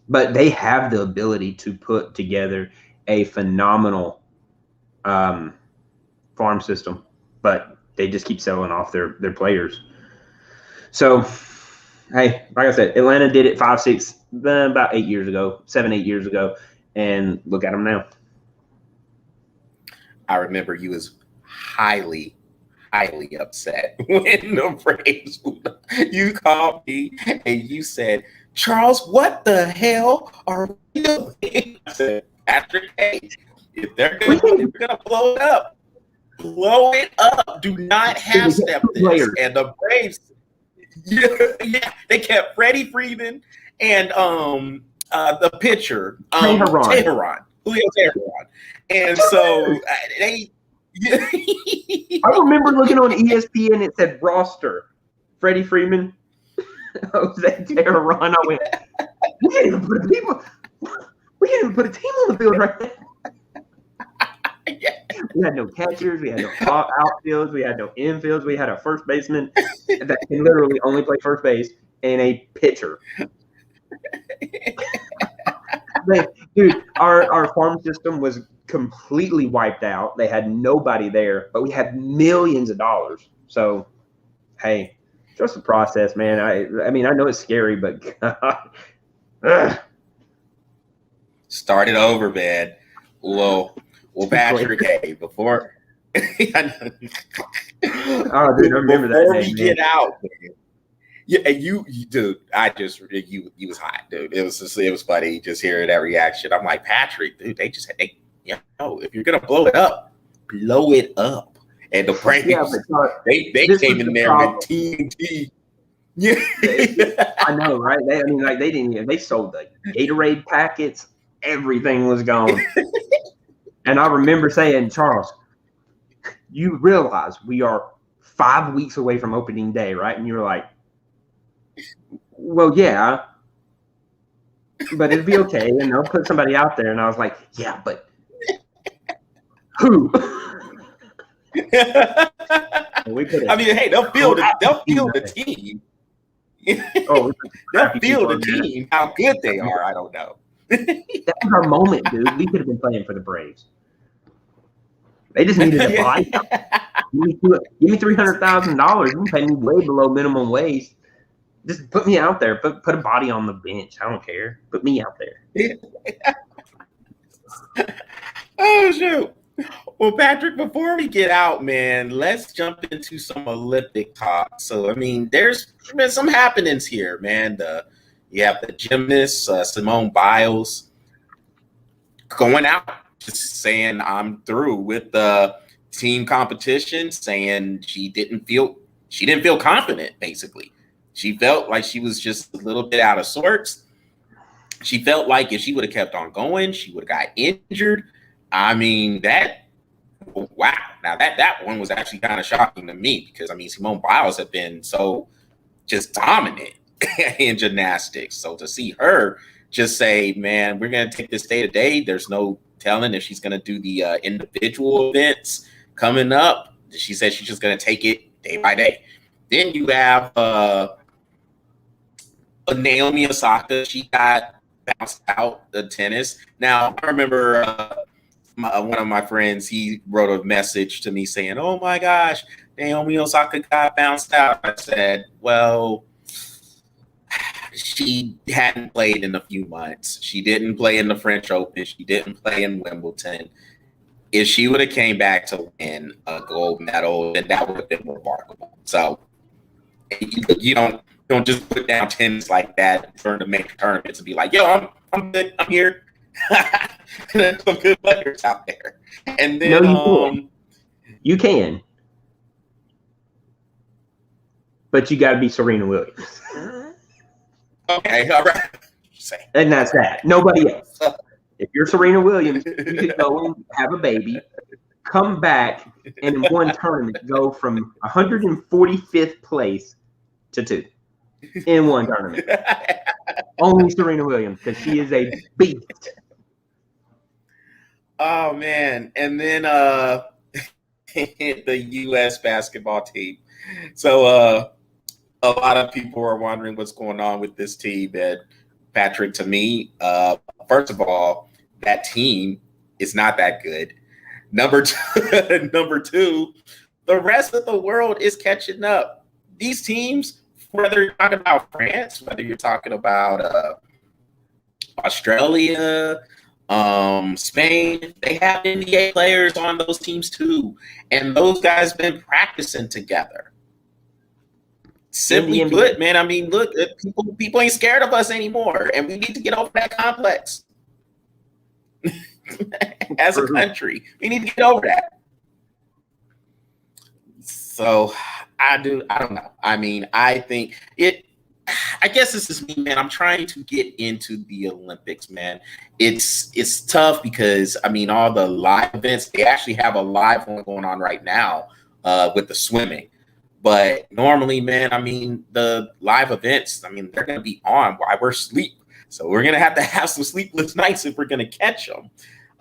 But they have the ability to put together a phenomenal farm system, but they just keep selling off their players. So, hey, like I said, Atlanta did it 5, 6, about 8 years ago, 7, 8 years ago, and look at them now. I remember you was highly upset when the Braves. You called me and you said, "Charles, what the hell are we doing?" I said, "Patrick, hey, if they're gonna blow it up. Do not half step this." And the Braves, yeah, they kept Freddie Freeman and the pitcher, Teheran, Julio Teheran, and so they. I remember looking on ESPN, it said roster, Freddie Freeman, Jose Teheran. I went, we can't even put a team on the field right now. We had no catchers, we had no outfields, we had no infields, we had a first baseman that can literally only play first base and a pitcher. Dude, our farm system was completely wiped out. They had nobody there, but we had millions of dollars. So, hey, trust the process, man. I mean, I know it's scary, but God. Start it over, man. Well, Patrick, hey, before oh, dude, I remember that day, man. Get out, man. Yeah, and you, dude, you was hot, dude. It was funny just hearing that reaction. I'm like, Patrick, dude, if you're gonna blow it up. And the Braves, they came in there with TNT. Yeah, I know, right? They sold the Gatorade packets. Everything was gone. And I remember saying, Charles, you realize we are 5 weeks away from opening day, right? And you were like, well, yeah, but it'd be okay, and they'll put somebody out there. And I was like, yeah, but who? Hey, they'll field the team. They'll field the team. How good they are, I don't know. That was our moment, dude. We could have been playing for the Braves. They just needed a body. Give me $300,000. You can pay me way below minimum wage. Just put me out there. Put a body on the bench. I don't care. Put me out there. Oh, shoot. Well, Patrick, before we get out, man, let's jump into some Olympic talk. So, I mean, there's been some happenings here, man. You have the gymnast, Simone Biles, going out just saying I'm through with the team competition, saying she didn't feel confident, basically. She felt like she was just a little bit out of sorts. She felt like if she would have kept on going, she would have got injured. I mean, wow. Now that one was actually kind of shocking to me because I mean Simone Biles had been so just dominant in gymnastics. So to see her just say, man, we're going to take this day to day. There's no telling if she's going to do the individual events coming up. She said she's just going to take it day by day. Then you have Naomi Osaka. She got bounced out of tennis. Now, I remember one of my friends, he wrote a message to me saying, oh my gosh, Naomi Osaka got bounced out. I said, well, she hadn't played in a few months. She didn't play in the French Open. She didn't play in Wimbledon. If she would have came back to win a gold medal, then that would have been remarkable. So you don't just put down tennis like that during the major tournaments and be like, yo, I'm good. I'm here. There's some good players out there. And then no, you can. But you got to be Serena Williams. Okay, all right. And that's that. Nobody else. If you're Serena Williams, you can go and have a baby, come back, and in one tournament go from 145th place to 2 in one tournament. Only Serena Williams, because she is a beast. Oh man! And then the U.S. basketball team. So a lot of people are wondering what's going on with this team. And Patrick, to me, first of all, that team is not that good. Number two, the rest of the world is catching up. These teams, whether you're talking about France, whether you're talking about Australia, Spain, they have NBA players on those teams too. And those guys been practicing together. Simply put, man, I mean, look, people ain't scared of us anymore, and we need to get over that complex. As a country, we need to get over that. So I don't know. I mean, I think I guess this is me, man. I'm trying to get into the Olympics, man. It's tough because I mean, all the live events, they actually have a live one going on right now with the swimming. But normally, man, I mean, the live events, I mean, they're going to be on while we're asleep. So we're going to have some sleepless nights if we're going to catch them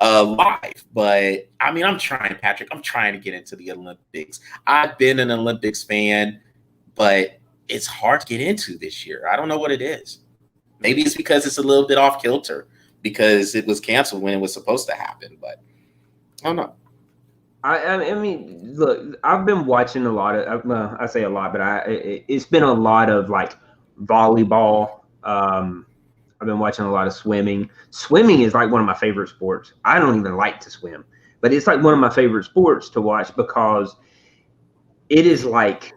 live. But, I mean, I'm trying, Patrick. I'm trying to get into the Olympics. I've been an Olympics fan, but it's hard to get into this year. I don't know what it is. Maybe it's because it's a little bit off kilter because it was canceled when it was supposed to happen. But I don't know. I mean, look, I've been watching a lot of, I say a lot, but it's been a lot of like volleyball. I've been watching a lot of swimming. Swimming is like one of my favorite sports. I don't even like to swim, but it's like one of my favorite sports to watch because it is like,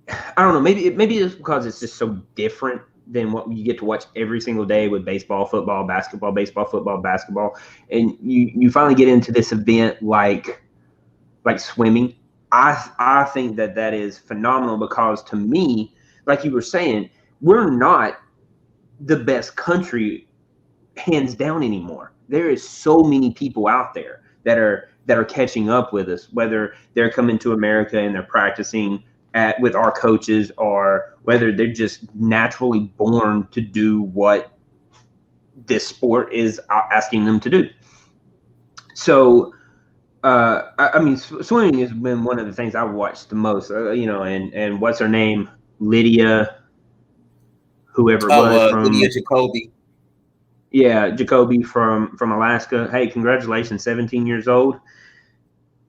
I don't know, maybe it's because it's just so different than what you get to watch every single day with baseball, football, basketball, baseball, football, basketball. And you finally get into this event like swimming. I think that is phenomenal because to me, like you were saying, we're not the best country hands down anymore. There is so many people out there that are catching up with us, whether they're coming to America and they're practicing with our coaches, or whether they're just naturally born to do what this sport is asking them to do. So, I mean, swimming has been one of the things I've watched the most, and what's her name? Lydia, whoever it was. Lydia Jacoby. Yeah, Jacoby from Alaska. Hey, congratulations, 17 years old,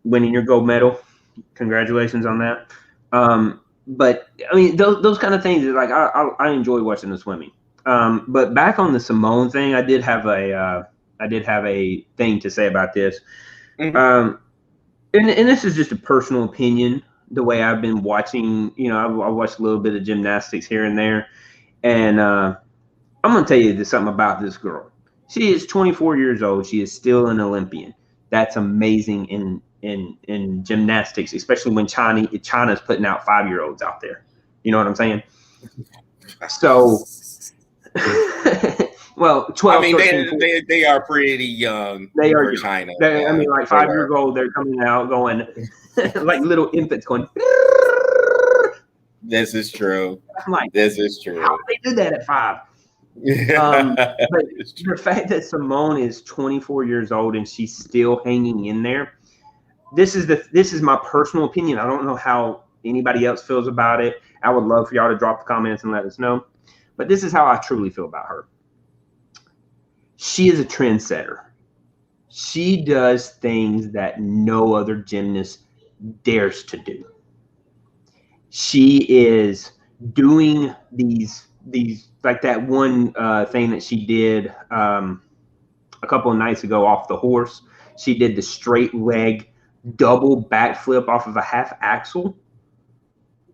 winning your gold medal. Congratulations on that. But I mean, those kind of things, like I enjoy watching the swimming. But back on the Simone thing, I did have a thing to say about this. Mm-hmm. And this is just a personal opinion, the way I've been watching, I watched a little bit of gymnastics here and there. And I'm going to tell you something about this girl. She is 24 years old. She is still an Olympian. That's amazing in gymnastics, especially when China's putting out 5-year-olds out there. You know what I'm saying? So, well, 12, I mean, 13, they are pretty young they are for young. China. I mean, like 5 years old, they're coming out going like little infants going. This is true. I'm like, this is true. How do they do that at 5? But the fact that Simone is 24 years old and she's still hanging in there, this is my personal opinion. I don't know how anybody else feels about it. I would love for y'all to drop the comments and let us know. But this is how I truly feel about her. She is a trendsetter. She does things that no other gymnast dares to do. She is doing these like that one thing that she did a couple of nights ago off the horse. She did the straight leg double backflip off of a half axel.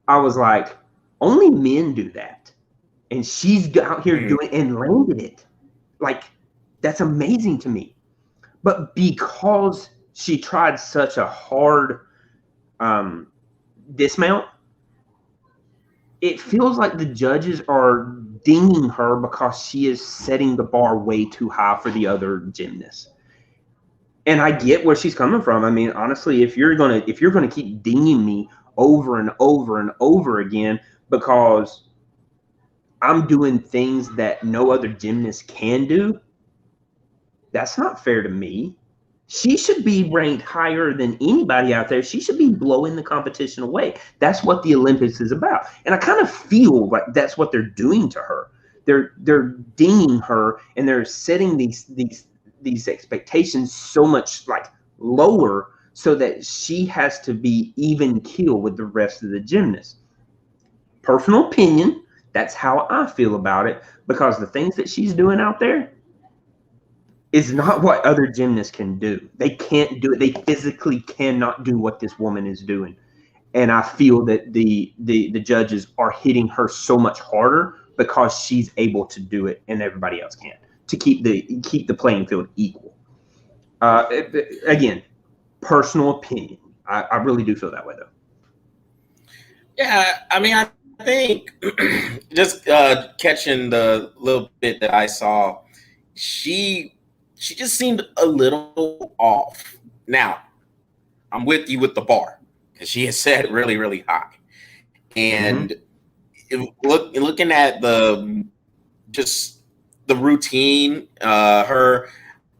I was like, only men do that, and she's out here doing and landed it. Like, that's amazing to me. But because she tried such a hard dismount, it feels like the judges are dinging her because she is setting the bar way too high for the other gymnasts. And I get where she's coming from. I mean, honestly, if you're gonna keep dinging me over and over and over again because I'm doing things that no other gymnast can do, that's not fair to me. She should be ranked higher than anybody out there. She should be blowing the competition away. That's what the Olympics is about. And I kind of feel like that's what they're doing to her. They're dinging her and they're setting these expectations so much like lower so that she has to be even keel with the rest of the gymnasts. Personal opinion, that's how I feel about it, because the things that she's doing out there is not what other gymnasts can do. They can't do it. They physically cannot do what this woman is doing. And I feel that the judges are hitting her so much harder because she's able to do it and everybody else can't, to keep the playing field equal. Again, personal opinion. I really do feel that way, though. Yeah, I mean, I think just catching the little bit that I saw, she just seemed a little off. Now, I'm with you with the bar because she has set really, really high. And looking at the routine, her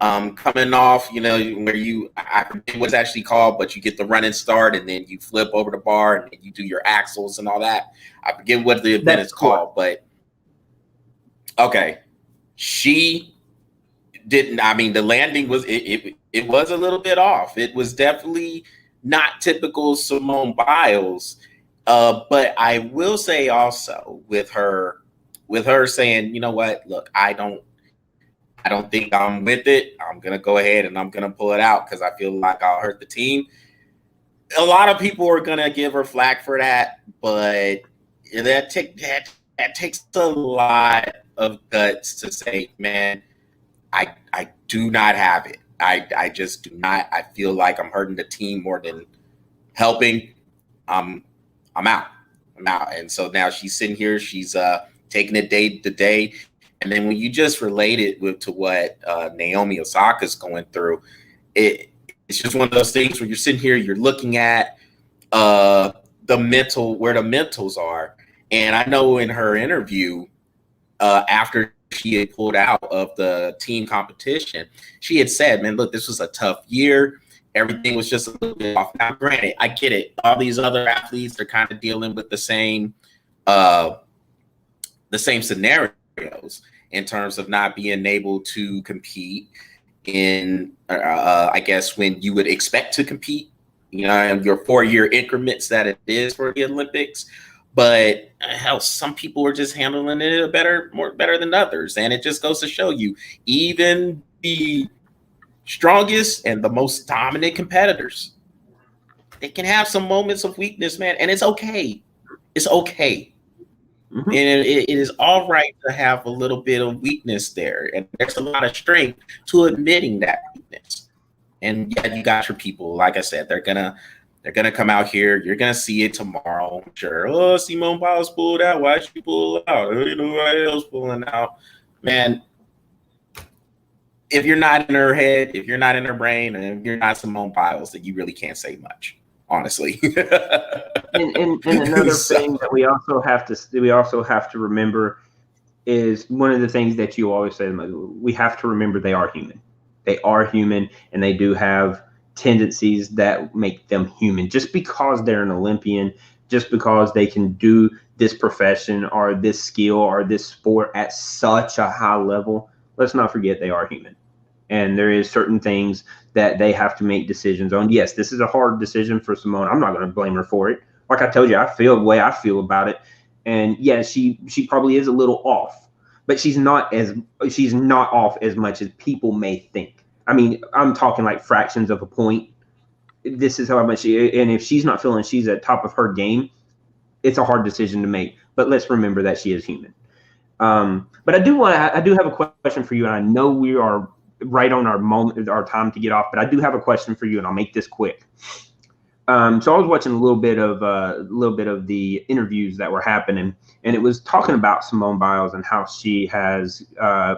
coming off, where I forget what it's actually called, but you get the running start and then you flip over the bar and then you do your axles and all that. I forget what the event is called, but okay. She didn't. I mean, the landing was it was a little bit off. It was definitely not typical Simone Biles. But I will say also with her saying, you know what, look, I don't think I'm with it. I'm gonna go ahead and I'm gonna pull it out because I feel like I'll hurt the team. A lot of people are gonna give her flack for that, but that takes a lot of guts to say, man, I do not have it. I just do not. I feel like I'm hurting the team more than helping. I'm out. And so now she's sitting here. She's taking it day to day. And then when you just relate it to what Naomi Osaka's going through, it's just one of those things where you're sitting here, you're looking at where the mentals are. And I know in her interview after she had pulled out of the team competition, she had said, man, look, this was a tough year. Everything was just a little bit off. Now, granted, I get it. All these other athletes are kind of dealing with the same scenarios in terms of not being able to compete in, I guess, when you would expect to compete, in your 4-year increments that it is for the Olympics. But hell, some people are just handling it better than others. And it just goes to show you, even the strongest and the most dominant competitors, they can have some moments of weakness, man. And it's okay. It's okay. Mm-hmm. And it is all right to have a little bit of weakness there. And there's a lot of strength to admitting that weakness. And yeah, you got your people. Like I said, they're gonna come out here. You're gonna see it tomorrow. I'm sure. Oh, Simone Biles pulled out. Why she pull out? You know, nobody else pulling out. Man, if you're not in her head, if you're not in her brain, and if you're not Simone Biles, then you really can't say much, honestly. And another thing that we also have to remember is one of the things that you always say. We have to remember they are human. They are human, and they do have tendencies that make them human. Just because they're an Olympian, just because they can do this profession or this skill or this sport at such a high level, let's not forget they are human. And there is certain things that they have to make decisions on. Yes, this is a hard decision for Simone. I'm not going to blame her for it. Like I told you, I feel the way I feel about it. And yeah, she probably is a little off, but she's not off as much as people may think. I mean, I'm talking like fractions of a point. This is how much and if she's not feeling she's at top of her game, it's a hard decision to make. But let's remember that she is human. But I do have a question for you, and I know we are right on our time to get off, but I do have a question for you, and I'll make this quick. So I was watching a little bit of the interviews that were happening, and it was talking about Simone Biles and how she has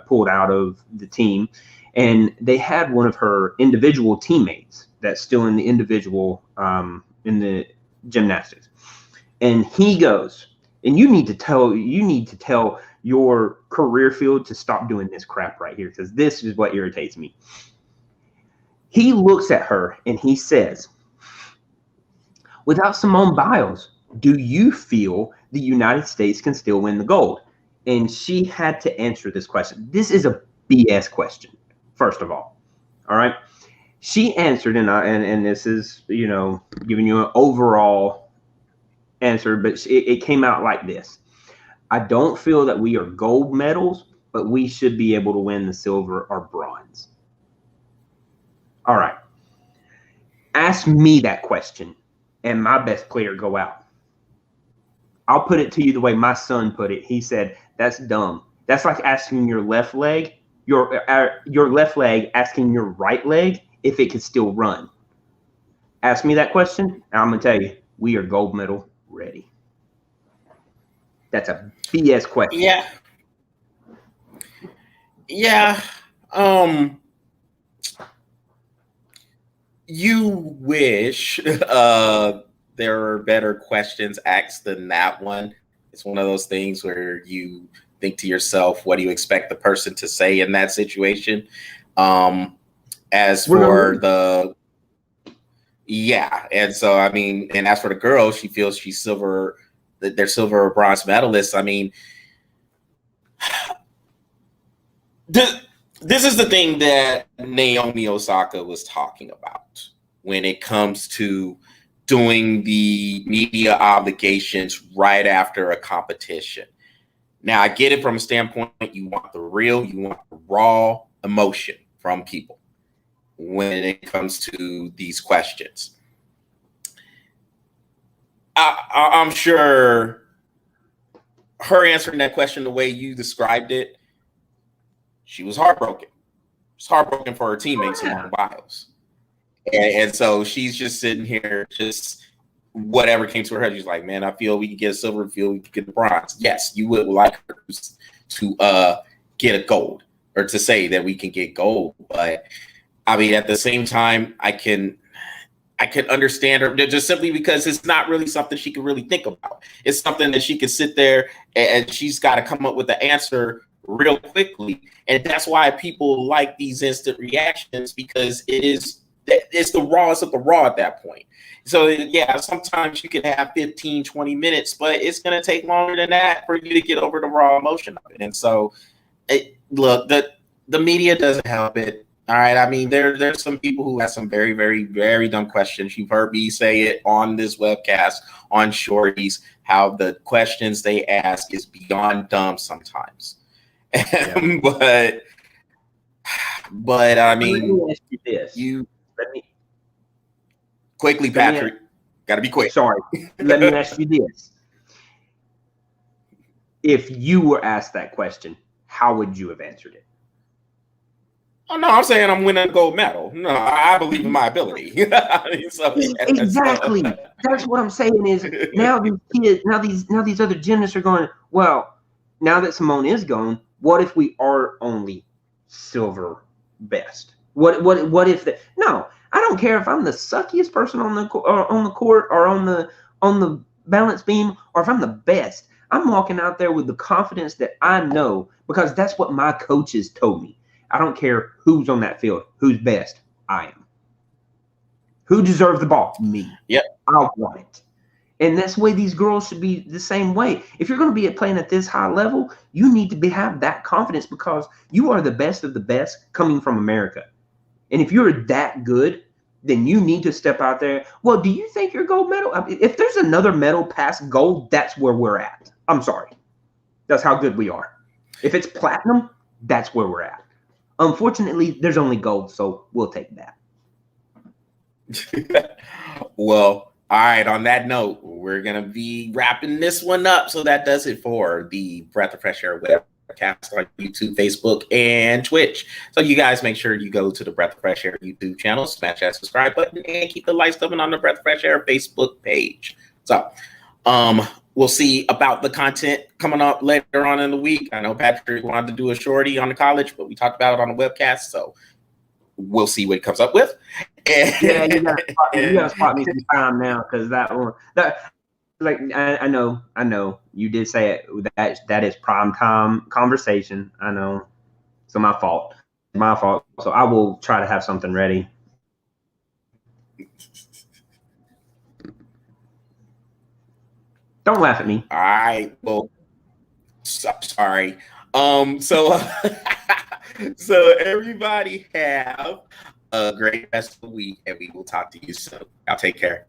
pulled out of the team, and they had one of her individual teammates that's still in the individual in the gymnastics, and he goes, and you need to tell your career field to stop doing this crap right here, because this is what irritates me. He looks at her and he says, without Simone Biles, do you feel the United States can still win the gold? And she had to answer this question. This is a BS question, first of all. All right. She answered, and this is, giving you an overall answer, but it came out like this. I don't feel that we are gold medals, but we should be able to win the silver or bronze. All right. Ask me that question, and my best player go out. I'll put it to you the way my son put it. He said, that's dumb. That's like asking your left leg asking your right leg if it can still run. Ask me that question, and I'm going to tell you, we are gold medal ready. That's a BS question. Yeah. You wish there were better questions asked than that one. It's one of those things where you think to yourself, what do you expect the person to say in that situation? And so, I mean, and as for the girl, she feels she's silver, they're silver or bronze medalists. I mean, this is the thing that Naomi Osaka was talking about when it comes to doing the media obligations right after a competition. Now, I get it from a standpoint, you want the raw emotion from people when it comes to these questions. I'm sure her answering that question the way you described it, she was heartbroken. She's heartbroken for her teammates, Simone Biles. And so she's just sitting here, just whatever came to her head. She's like, man, I feel we can get a silver, I feel we can get a bronze. Yes, you would like her to get a gold, or to say that we can get gold. But I mean, at the same time, I can understand her just simply because it's not really something she can really think about. It's something that she could sit there and she's got to come up with the answer real quickly. And that's why people like these instant reactions, because it's the rawest of the raw at that point. So yeah, sometimes you can have 15, 20 minutes, but it's going to take longer than that for you to get over the raw emotion of it. And so look, the media doesn't help it. All right. I mean, there's some people who have some very, very, very dumb questions. You've heard me say it on this webcast, on Shorties, how the questions they ask is beyond dumb sometimes. Yeah. but I mean, let me ask you this. Quickly, Patrick. Got to be quick. Sorry. Let me ask you this. if you were asked that question, how would you have answered it? Oh, no, I'm saying I'm winning a gold medal. No, I believe in my ability. Exactly. That's what I'm saying is now these kids, now these other gymnasts are going, well, now that Simone is gone, what if we are only silver best? What if that? No, I don't care if I'm the suckiest person on the court or on the balance beam, or if I'm the best. I'm walking out there with the confidence that I know, because that's what my coaches told me. I don't care who's on that field, who's best. I am. Who deserves the ball? Me. Yep. I want it. And that's the way these girls should be the same way. If you're going to be playing at this high level, you need to have that confidence, because you are the best of the best coming from America. And if you're that good, then you need to step out there. Well, do you think you're gold medal? I mean, if there's another medal past gold, that's where we're at. I'm sorry. That's how good we are. If it's platinum, that's where we're at. Unfortunately, there's only gold, so we'll take that. Well, all right. On that note, we're going to be wrapping this one up. So that does it for the Breath of Fresh Air Webcast on YouTube, Facebook, and Twitch. So you guys make sure you go to the Breath of Fresh Air YouTube channel, smash that subscribe button, and keep the lights coming on the Breath of Fresh Air Facebook page. So, we'll see about the content coming up later on in the week. I know Patrick wanted to do a shorty on the college, but we talked about it on the webcast, so we'll see what he comes up with. Yeah, you gotta spot me some time now, because I know you did say it, that is prime time conversation. I know, so my fault. So I will try to have something ready. Don't laugh at me. All right. Well, sorry. So everybody have a great rest of the week, and we will talk to you soon. Y'all take care.